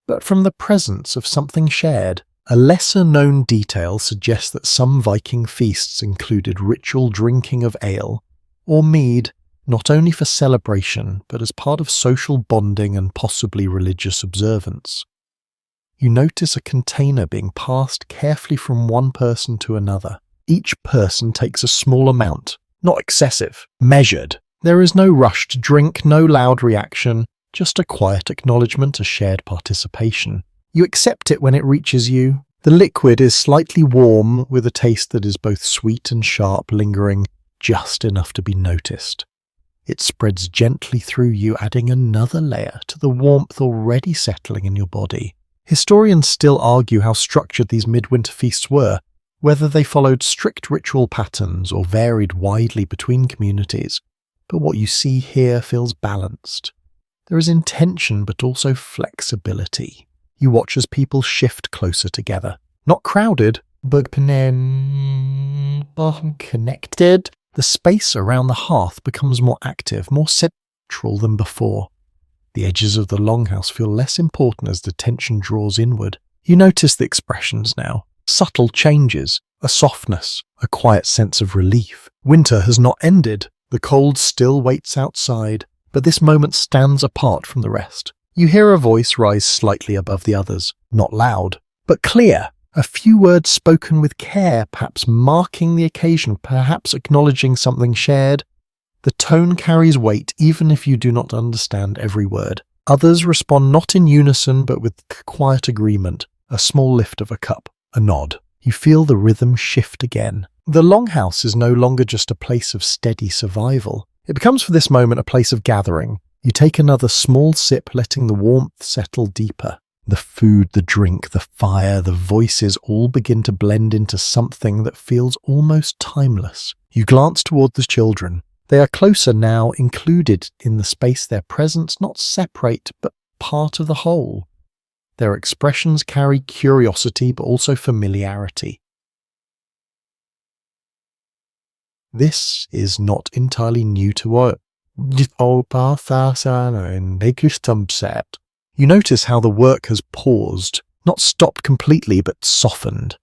but from the presence of something shared. A lesser-known detail suggests that some Viking feasts included ritual drinking of ale or mead, not only for celebration, but as part of social bonding and possibly religious observance. You notice a container being passed carefully from one person to another. Each person takes a small amount, not excessive, measured. There is no rush to drink, no loud reaction, just a quiet acknowledgement, a shared participation. You accept it when it reaches you. The liquid is slightly warm, with a taste that is both sweet and sharp, lingering just enough to be noticed. It spreads gently through you, adding another layer to the warmth already settling in your body. Historians still argue how structured these midwinter feasts were, whether they followed strict ritual patterns or varied widely between communities. But what you see here feels balanced. There is intention but also flexibility. You watch as people shift closer together. Not crowded, but connected. The space around the hearth becomes more active, more central than before. The edges of the longhouse feel less important as the tension draws inward. You notice the expressions now. Subtle changes, a softness, a quiet sense of relief. Winter has not ended. The cold still waits outside, but this moment stands apart from the rest. You hear a voice rise slightly above the others, not loud, but clear. A few words spoken with care, perhaps marking the occasion, perhaps acknowledging something shared. The tone carries weight even if you do not understand every word. Others respond not in unison but with quiet agreement, a small lift of a cup, a nod. You feel the rhythm shift again. The longhouse is no longer just a place of steady survival. It becomes for this moment a place of gathering. You take another small sip, letting the warmth settle deeper. The food, the drink, the fire, the voices all begin to blend into something that feels almost timeless. You glance toward the children. They are closer now, included in the space, their presence not separate but part of the whole. Their expressions carry curiosity but also familiarity. This is not entirely new to us. You notice how the work has paused, not stopped completely but softened.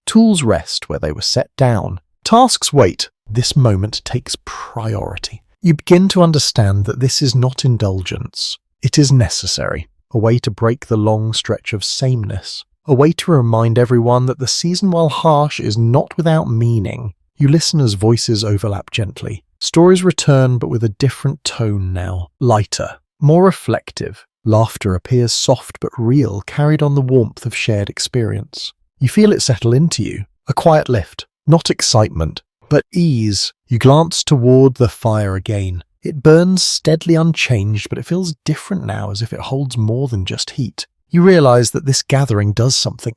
Tools rest where they were set down. Tasks wait. This moment takes priority. You begin to understand that this is not indulgence. It is necessary, a way to break the long stretch of sameness, a way to remind everyone that the season, while harsh, is not without meaning. You listen as voices overlap gently. Stories return but with a different tone now, lighter, more reflective. Laughter appears soft but real, carried on the warmth of shared experience. You feel it settle into you, a quiet lift, not excitement, but ease. You glance toward the fire again. It burns steadily unchanged, but it feels different now, as if it holds more than just heat. You realize that this gathering does something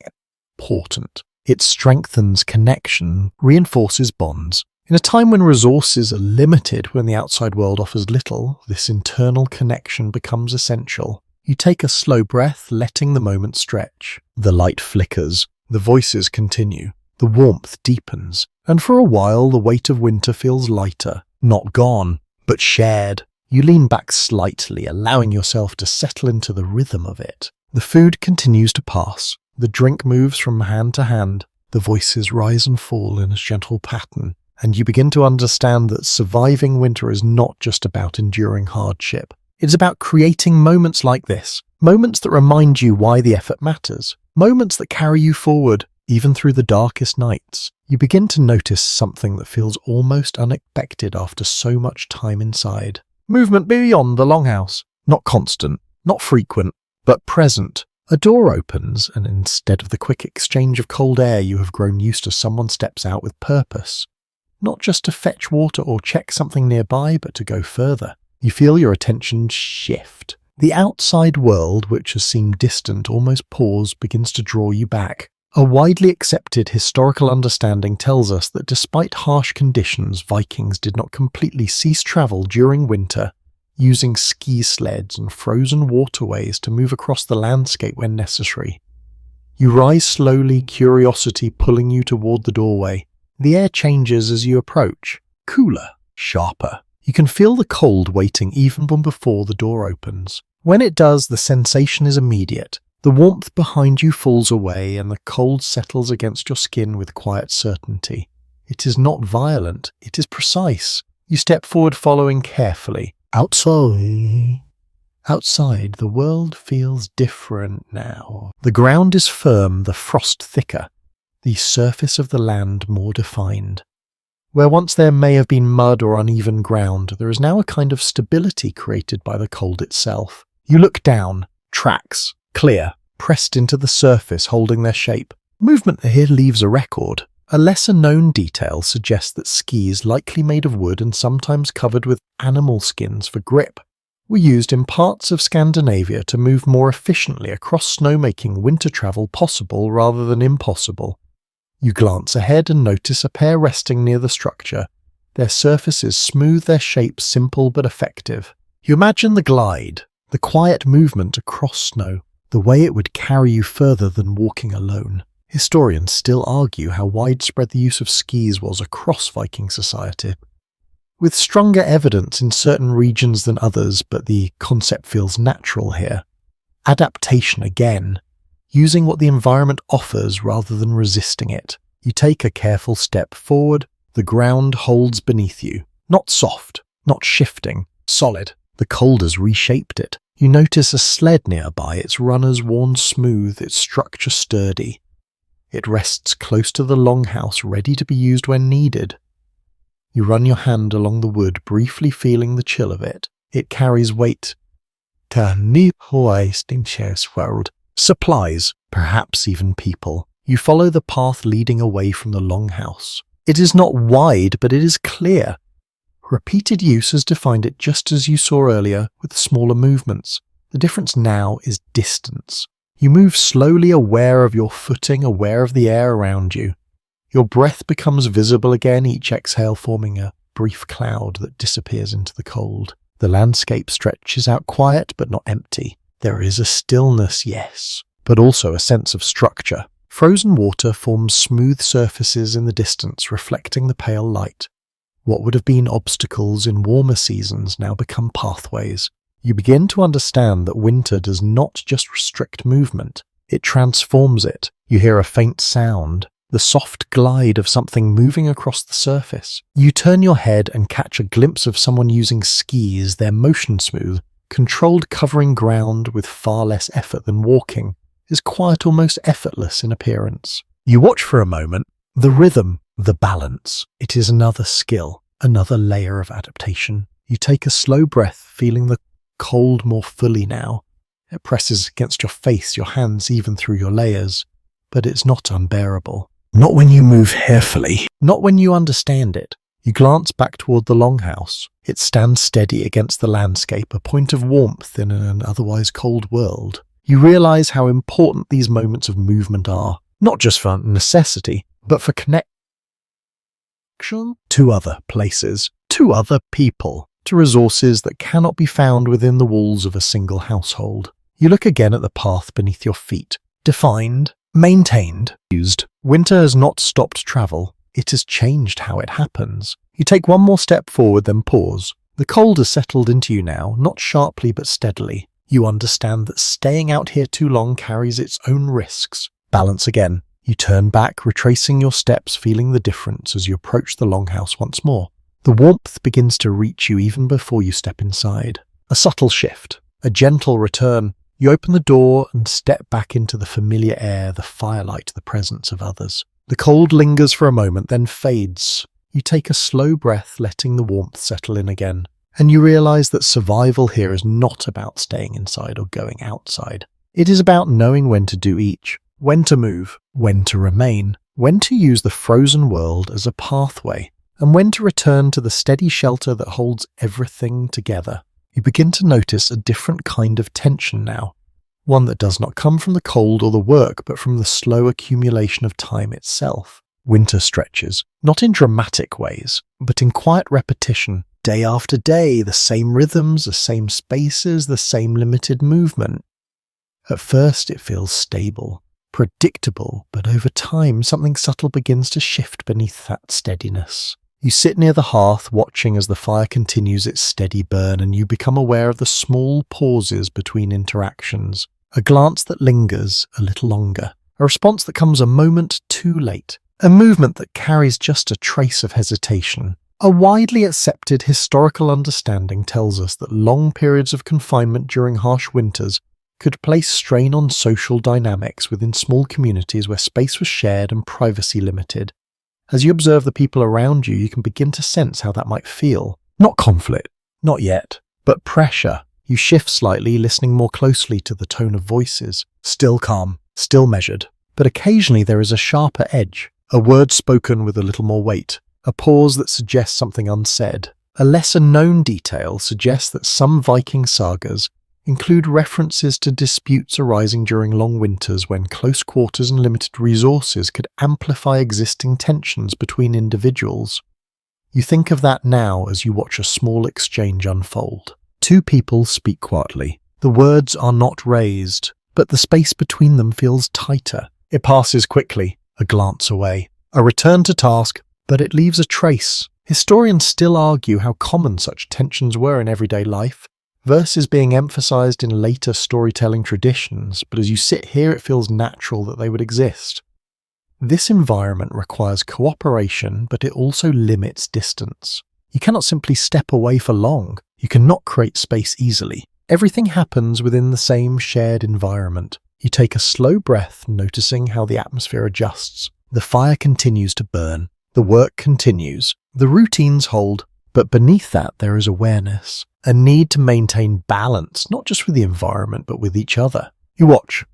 important. It strengthens connection, reinforces bonds. In a time when resources are limited, when the outside world offers little, this internal connection becomes essential. You take a slow breath, letting the moment stretch. The light flickers. The voices continue. The warmth deepens. And for a while, the weight of winter feels lighter. Not gone, but shared. You lean back slightly, allowing yourself to settle into the rhythm of it. The food continues to pass. The drink moves from hand to hand. The voices rise and fall in a gentle pattern. And you begin to understand that surviving winter is not just about enduring hardship. It's about creating moments like this. Moments that remind you why the effort matters. Moments that carry you forward, even through the darkest nights. You begin to notice something that feels almost unexpected after so much time inside. Movement beyond the longhouse. Not constant, not frequent, but present. A door opens, and instead of the quick exchange of cold air you have grown used to, someone steps out with purpose. Not just to fetch water or check something nearby, but to go further. You feel your attention shift. The outside world, which has seemed distant, almost paused, begins to draw you back. A widely accepted historical understanding tells us that despite harsh conditions, Vikings did not completely cease travel during winter, using ski sleds and frozen waterways to move across the landscape when necessary. You rise slowly, curiosity pulling you toward the doorway. The air changes as you approach, cooler, sharper. You can feel the cold waiting even before the door opens. When it does, the sensation is immediate. The warmth behind you falls away and the cold settles against your skin with quiet certainty. It is not violent, it is precise. You step forward, following carefully. Outside, the world feels different now. The ground is firm, the frost thicker, the surface of the land more defined. Where once there may have been mud or uneven ground, there is now a kind of stability created by the cold itself. You look down, tracks, clear, pressed into the surface, holding their shape. Movement here leaves a record. A lesser-known detail suggests that skis, likely made of wood and sometimes covered with animal skins for grip, were used in parts of Scandinavia to move more efficiently across snow, making winter travel possible rather than impossible. You glance ahead and notice a pair resting near the structure. Their surfaces smooth, their shape simple but effective. You imagine the glide, the quiet movement across snow, the way it would carry you further than walking alone. Historians still argue how widespread the use of skis was across Viking society, with stronger evidence in certain regions than others, but the concept feels natural here. Adaptation again, using what the environment offers rather than resisting it. You take a careful step forward. The ground holds beneath you. Not soft, not shifting, solid. The cold has reshaped it. You notice a sled nearby, its runners worn smooth, its structure sturdy. It rests close to the longhouse, ready to be used when needed. You run your hand along the wood, briefly feeling the chill of it. It carries weight. Supplies, perhaps even people. You follow the path leading away from the longhouse. It is not wide, but it is clear. Repeated use has defined it just as you saw earlier, with smaller movements. The difference now is distance. You move slowly, aware of your footing, aware of the air around you. Your breath becomes visible again, each exhale forming a brief cloud that disappears into the cold. The landscape stretches out, quiet but not empty. There is a stillness, yes, but also a sense of structure. Frozen water forms smooth surfaces in the distance, reflecting the pale light. What would have been obstacles in warmer seasons now become pathways. You begin to understand that winter does not just restrict movement, it transforms it. You hear a faint sound, the soft glide of something moving across the surface. You turn your head and catch a glimpse of someone using skis, their motion smooth, controlled, covering ground with far less effort than walking, is quiet, almost effortless in appearance. You watch for a moment, the rhythm, the balance. It is another skill, another layer of adaptation. You take a slow breath, feeling the cold more fully now. It presses against your face, your hands, even through your layers. But it's not unbearable.
Not when you move carefully.
Not when you understand it. You glance back toward the longhouse. It stands steady against the landscape, a point of warmth in an otherwise cold world. You realize how important these moments of movement are, not just for necessity, but for connection to other places, to other people, to resources that cannot be found within the walls of a single household. You look again at the path beneath your feet. Defined, maintained, used. Winter has not stopped travel. It has changed how it happens. You take one more step forward, then pause. The cold has settled into you now, not sharply but steadily. You understand that staying out here too long carries its own risks. Balance again. You turn back, retracing your steps, feeling the difference as you approach the longhouse once more. The warmth begins to reach you even before you step inside. A subtle shift, a gentle return. You open the door and step back into the familiar air, the firelight, the presence of others. The cold lingers for a moment, then fades. You take a slow breath, letting the warmth settle in again. And you realize that survival here is not about staying inside or going outside. It is about knowing when to do each, when to move, when to remain, when to use the frozen world as a pathway, and when to return to the steady shelter that holds everything together. You begin to notice a different kind of tension now. One that does not come from the cold or the work, but from the slow accumulation of time itself. Winter stretches, not in dramatic ways, but in quiet repetition. Day after day, the same rhythms, the same spaces, the same limited movement. At first it feels stable, predictable, but over time something subtle begins to shift beneath that steadiness. You sit near the hearth, watching as the fire continues its steady burn, and you become aware of the small pauses between interactions. A glance that lingers a little longer. A response that comes a moment too late. A movement that carries just a trace of hesitation. A widely accepted historical understanding tells us that long periods of confinement during harsh winters could place strain on social dynamics within small communities where space was shared and privacy limited. As you observe the people around you, you can begin to sense how that might feel. Not conflict, not yet, but pressure. You shift slightly, listening more closely to the tone of voices. Still calm, still measured. But occasionally there is a sharper edge, a word spoken with a little more weight, a pause that suggests something unsaid. A lesser-known detail suggests that some Viking sagas include references to disputes arising during long winters when close quarters and limited resources could amplify existing tensions between individuals. You think of that now as you watch a small exchange unfold. Two people speak quietly. The words are not raised, but the space between them feels tighter. It passes quickly, a glance away, a return to task, but it leaves a trace. Historians still argue how common such tensions were in everyday life. Verses being emphasized in later storytelling traditions, but as you sit here it feels natural that they would exist. This environment requires cooperation, but it also limits distance. You cannot simply step away for long. You cannot create space easily. Everything happens within the same shared environment. You take a slow breath, noticing how the atmosphere adjusts. The fire continues to burn. The work continues. The routines hold. But beneath that there is awareness. A need to maintain balance, not just with the environment, but with each other. You watch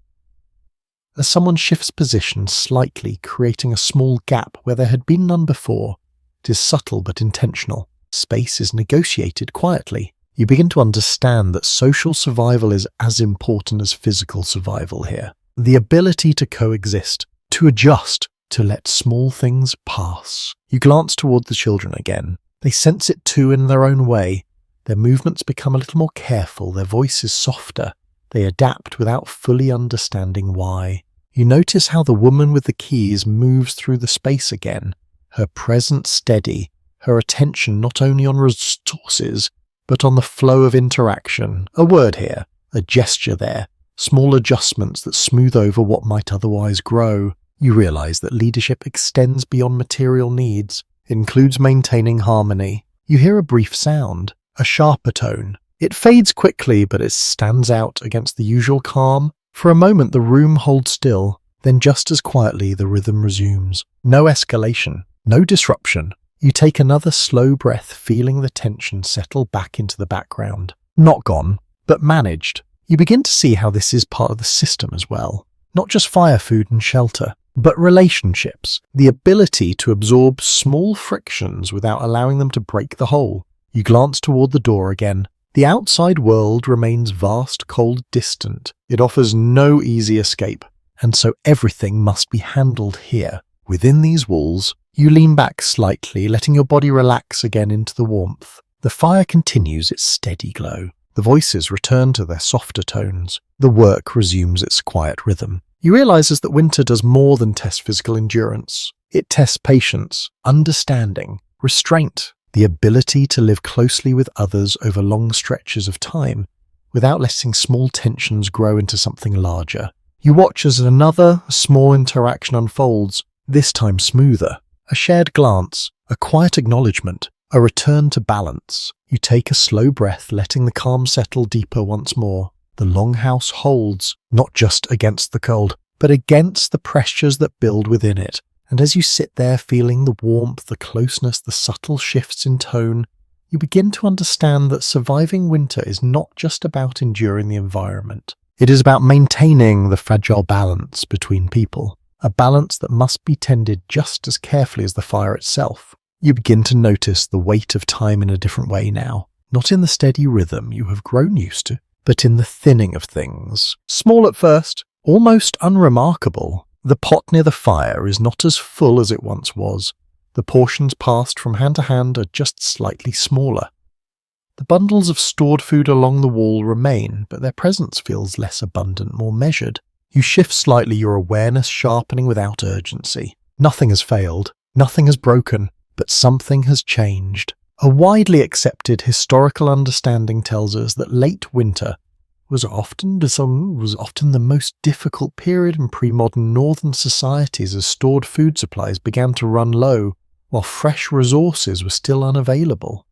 as someone shifts position slightly, creating a small gap where there had been none before. It is subtle but intentional. Space is negotiated quietly. You begin to understand that social survival is as important as physical survival here. The ability to coexist, to adjust, to let small things pass. You glance toward the children again. They sense it too in their own way. Their movements become a little more careful, their voices softer. They adapt without fully understanding why. You notice how the woman with the keys moves through the space again, her presence steady, her attention not only on resources, but on the flow of interaction. A word here, a gesture there, small adjustments that smooth over what might otherwise grow. You realize that leadership extends beyond material needs. It includes maintaining harmony. You hear a brief sound, a sharper tone. It fades quickly, but it stands out against the usual calm. For a moment the room holds still, then just as quietly the rhythm resumes. No escalation, no disruption. You take another slow breath, feeling the tension settle back into the background. Not gone, but managed. You begin to see how this is part of the system as well. Not just fire, food and shelter, but relationships. The ability to absorb small frictions without allowing them to break the whole. You glance toward the door again. The outside world remains vast, cold, distant. It offers no easy escape, and so everything must be handled here. Within these walls, you lean back slightly, letting your body relax again into the warmth. The fire continues its steady glow. The voices return to their softer tones. The work resumes its quiet rhythm. You realize that winter does more than test physical endurance. It tests patience, understanding, restraint, the ability to live closely with others over long stretches of time without letting small tensions grow into something larger. You watch as another small interaction unfolds, this time smoother. A shared glance, a quiet acknowledgement, a return to balance. You take a slow breath, letting the calm settle deeper once more. The longhouse holds, not just against the cold, but against the pressures that build within it. And as you sit there feeling the warmth, the closeness, the subtle shifts in tone, you begin to understand that surviving winter is not just about enduring the environment. It is about maintaining the fragile balance between people, a balance that must be tended just as carefully as the fire itself. You begin to notice the weight of time in a different way now, not in the steady rhythm you have grown used to, but in the thinning of things. Small at first, almost unremarkable. The pot near the fire is not as full as it once was. The portions passed from hand to hand are just slightly smaller. The bundles of stored food along the wall remain, but their presence feels less abundant, more measured. You shift slightly, your awareness sharpening without urgency. Nothing has failed, nothing has broken, but something has changed. A widely accepted historical understanding tells us that late winter was often the most difficult period in pre-modern northern societies as stored food supplies began to run low, while fresh resources were still unavailable.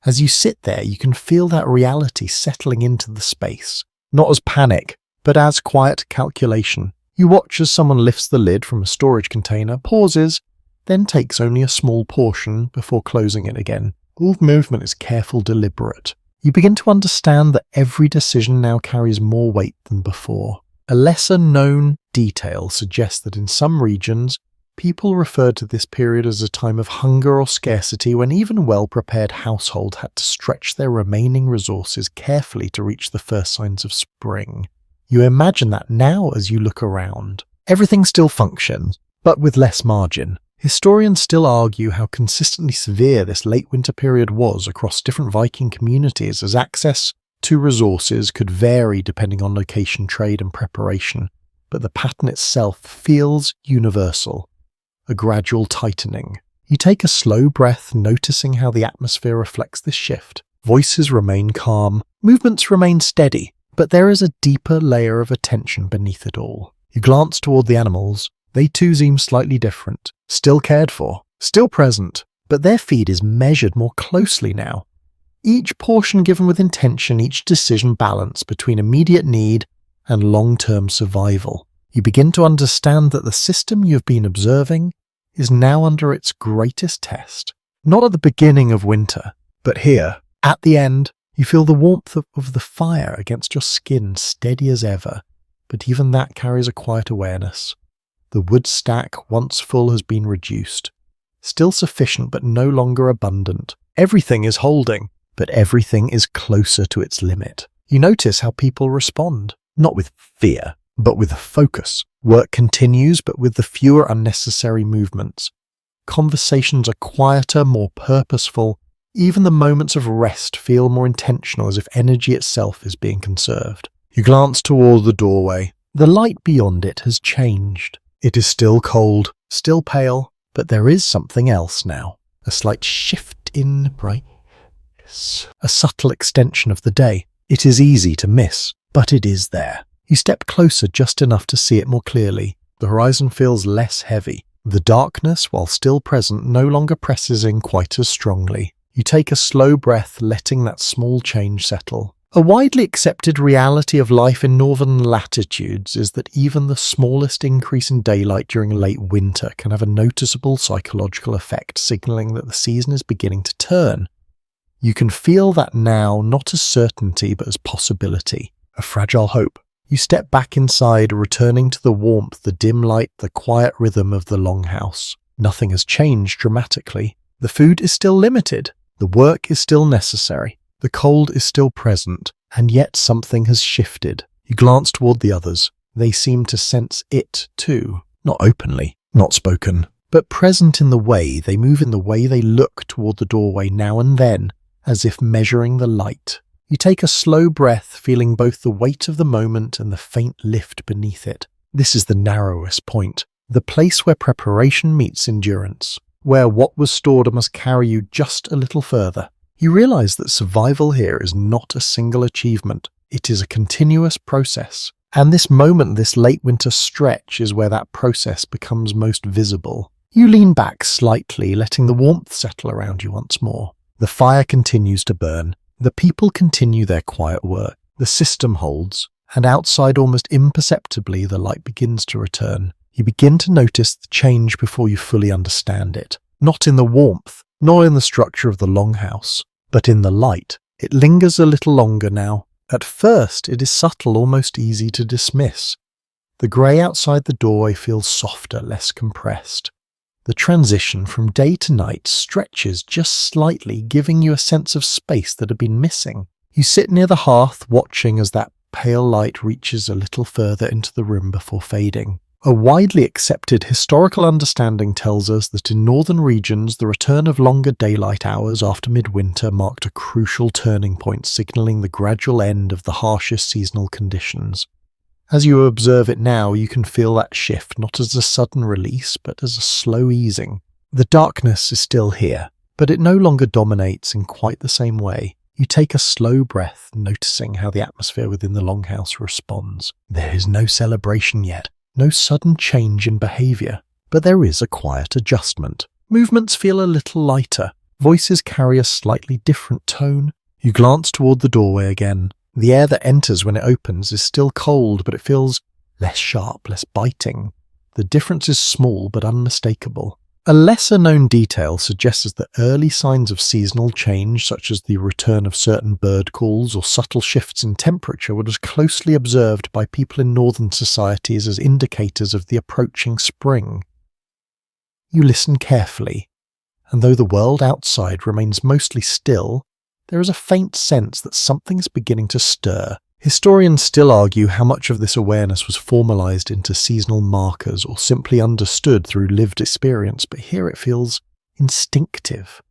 As you sit there, you can feel that reality settling into the space, not as panic, but as quiet calculation. You watch as someone lifts the lid from a storage container, pauses, then takes only a small portion before closing it again. All movement is careful, deliberate. You begin to understand that every decision now carries more weight than before. A lesser-known detail suggests that in some regions, people referred to this period as a time of hunger or scarcity when even well-prepared households had to stretch their remaining resources carefully to reach the first signs of spring. You imagine that now as you look around. Everything still functions, but with less margin. Historians still argue how consistently severe this late winter period was across different Viking communities, as access to resources could vary depending on location, trade and preparation, but the pattern itself feels universal, a gradual tightening. You take a slow breath, noticing how the atmosphere reflects this shift. Voices remain calm, movements remain steady, but there is a deeper layer of attention beneath it all. You glance toward the animals. They too seem slightly different, still cared for, still present, but their feed is measured more closely now. Each portion given with intention, each decision balanced between immediate need and long-term survival. You begin to understand that the system you have been observing is now under its greatest test. Not at the beginning of winter, but here, at the end. You feel the warmth of the fire against your skin, steady as ever, but even that carries a quiet awareness. The wood stack, once full, has been reduced. Still sufficient, but no longer abundant. Everything is holding, but everything is closer to its limit. You notice how people respond, not with fear, but with focus. Work continues, but with the fewer unnecessary movements. Conversations are quieter, more purposeful. Even the moments of rest feel more intentional, as if energy itself is being conserved. You glance toward the doorway. The light beyond it has changed. It is still cold, still pale, but there is something else now. A slight shift in brightness. A subtle extension of the day. It is easy to miss, but it is there. You step closer just enough to see it more clearly. The horizon feels less heavy. The darkness, while still present, no longer presses in quite as strongly. You take a slow breath, letting that small change settle. A widely accepted reality of life in northern latitudes is that even the smallest increase in daylight during late winter can have a noticeable psychological effect, signaling that the season is beginning to turn. You can feel that now, not as certainty but as possibility. a fragile hope. You step back inside, returning to the warmth, the dim light, the quiet rhythm of the longhouse. Nothing has changed dramatically. The food is still limited. The work is still necessary. The cold is still present. And yet something has shifted. You glance toward the others. They seem to sense it too. Not openly, not spoken, but present in the way they move, in the way they look toward the doorway now and then, as if measuring the light. You take a slow breath, feeling both the weight of the moment and the faint lift beneath it. This is the narrowest point, the place where preparation meets endurance, where what was stored must carry you just a little further. You realize that survival here is not a single achievement. It is a continuous process. And this moment, this late winter stretch, is where that process becomes most visible. You lean back slightly, letting the warmth settle around you once more. The fire continues to burn. The people continue their quiet work. The system holds. And outside, almost imperceptibly, the light begins to return. You begin to notice the change before you fully understand it. Not in the warmth, nor in the structure of the longhouse, but in the light. It lingers a little longer now. At first, it is subtle, almost easy to dismiss. The grey outside the doorway feels softer, less compressed. The transition from day to night stretches just slightly, giving you a sense of space that had been missing. You sit near the hearth, watching as that pale light reaches a little further into the room before fading. A widely accepted historical understanding tells us that in northern regions, the return of longer daylight hours after midwinter marked a crucial turning point, signalling the gradual end of the harshest seasonal conditions. As you observe it now, you can feel that shift, not as a sudden release, but as a slow easing. The darkness is still here, but it no longer dominates in quite the same way. You take a slow breath, noticing how the atmosphere within the longhouse responds. There is no celebration yet. No sudden change in behaviour, but there is a quiet adjustment. Movements feel a little lighter. Voices carry a slightly different tone. You glance toward the doorway again. The air that enters when it opens is still cold, but it feels less sharp, less biting. The difference is small but unmistakable. A lesser-known detail suggests that early signs of seasonal change, such as the return of certain bird calls or subtle shifts in temperature, were as closely observed by people in northern societies as indicators of the approaching spring. You listen carefully, and though the world outside remains mostly still, there is a faint sense that something is beginning to stir. Historians still argue how much of this awareness was formalized into seasonal markers or simply understood through lived experience, but here it feels instinctive,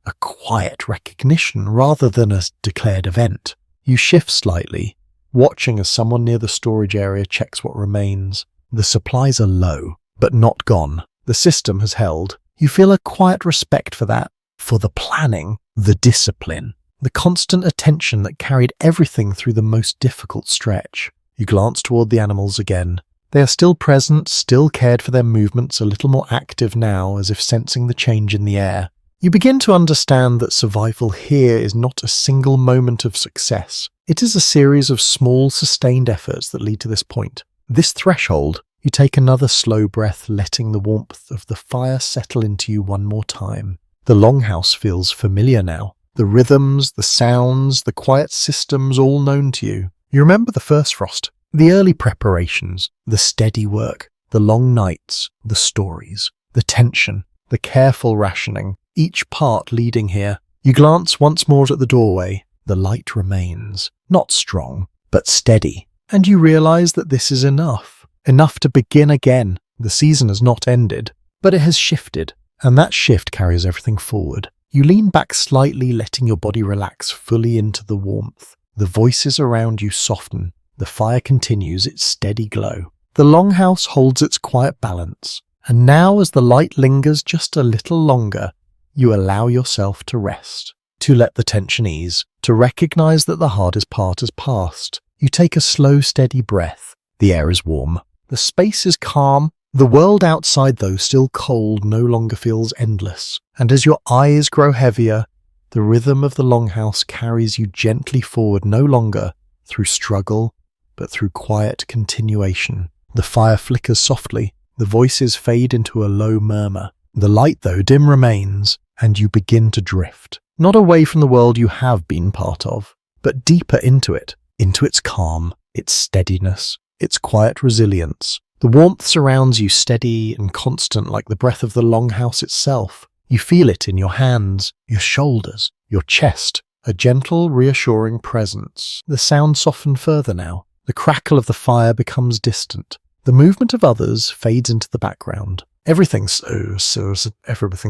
a quiet recognition rather than a declared event. You shift slightly, watching as someone near the storage area checks what remains. The supplies are low, but not gone. The system has held. You feel a quiet respect for that, for the planning, the discipline, the constant attention that carried everything through the most difficult stretch. You glance toward the animals again. They are still present, still cared for, their movements a little more active now, as if sensing the change in the air. You begin to understand that survival here is not a single moment of success. It is a series of small, sustained efforts that lead to this point. This threshold, you take another slow breath, letting the warmth of the fire settle into you one more time. The longhouse feels familiar now. The rhythms, the sounds, the quiet systems all known to you. You remember the first frost, the early preparations, the steady work, the long nights, the stories, the tension, the careful rationing, each part leading here. You glance once more at the doorway. The light remains, not strong, but steady. And you realize that this is enough. Enough to begin again. The season has not ended, but it has shifted, and that shift carries everything forward. You lean back slightly, letting your body relax fully into the warmth. The voices around you soften. The fire continues its steady glow. The longhouse holds its quiet balance. And now, as the light lingers just a little longer, you allow yourself to rest, to let the tension ease, to recognize that the hardest part has passed. You take a slow, steady breath. The air is warm. The space is calm. The world outside, though still cold, no longer feels endless, and as your eyes grow heavier, the rhythm of the longhouse carries you gently forward, no longer through struggle, but through quiet continuation. The fire flickers softly, the voices fade into a low murmur. The light, though dim, remains, and you begin to drift, not away from the world you have been part of, but deeper into it, into its calm, its steadiness, its quiet resilience. The warmth surrounds you, steady and constant like the breath of the longhouse itself. You feel it in your hands, your shoulders, your chest, a gentle, reassuring presence. The sounds soften further now. The crackle of the fire becomes distant. The movement of others fades into the background. Everything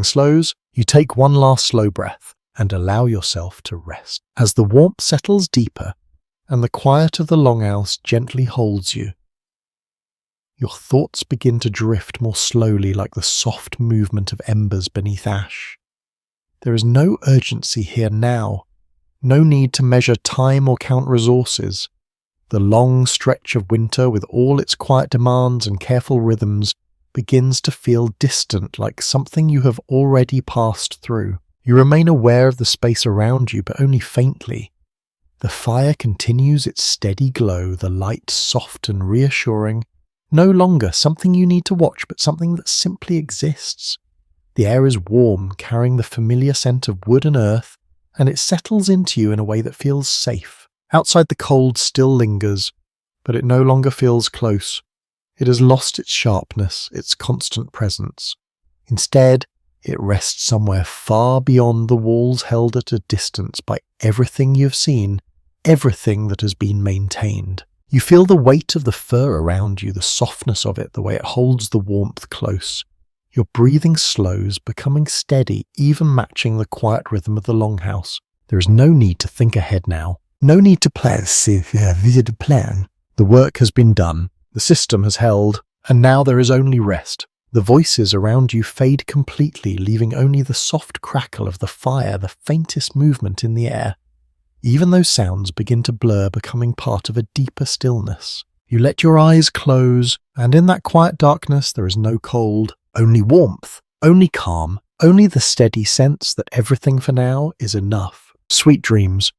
slows. You take one last slow breath and allow yourself to rest. As the warmth settles deeper and the quiet of the longhouse gently holds you, your thoughts begin to drift more slowly like the soft movement of embers beneath ash. There is no urgency here now, no need to measure time or count resources. The long stretch of winter with all its quiet demands and careful rhythms begins to feel distant, like something you have already passed through. You remain aware of the space around you, but only faintly. The fire continues its steady glow, the light soft and reassuring, no longer something you need to watch, but something that simply exists. The air is warm, carrying the familiar scent of wood and earth, and it settles into you in a way that feels safe. Outside, the cold still lingers, but it no longer feels close. It has lost its sharpness, its constant presence. Instead, it rests somewhere far beyond the walls held at a distance by everything you've seen, everything that has been maintained. You feel the weight of the fur around you, the softness of it, the way it holds the warmth close. Your breathing slows, becoming steady, even matching the quiet rhythm of the longhouse. There is no need to think ahead now. No need to plan. The work has been done. The system has held, and now there is only rest. The voices around you fade completely, leaving only the soft crackle of the fire, the faintest movement in the air. Even those sounds begin to blur, becoming part of a deeper stillness. You let your eyes close, and in that quiet darkness there is no cold, only warmth, only calm, only the steady sense that everything for now is enough. Sweet dreams.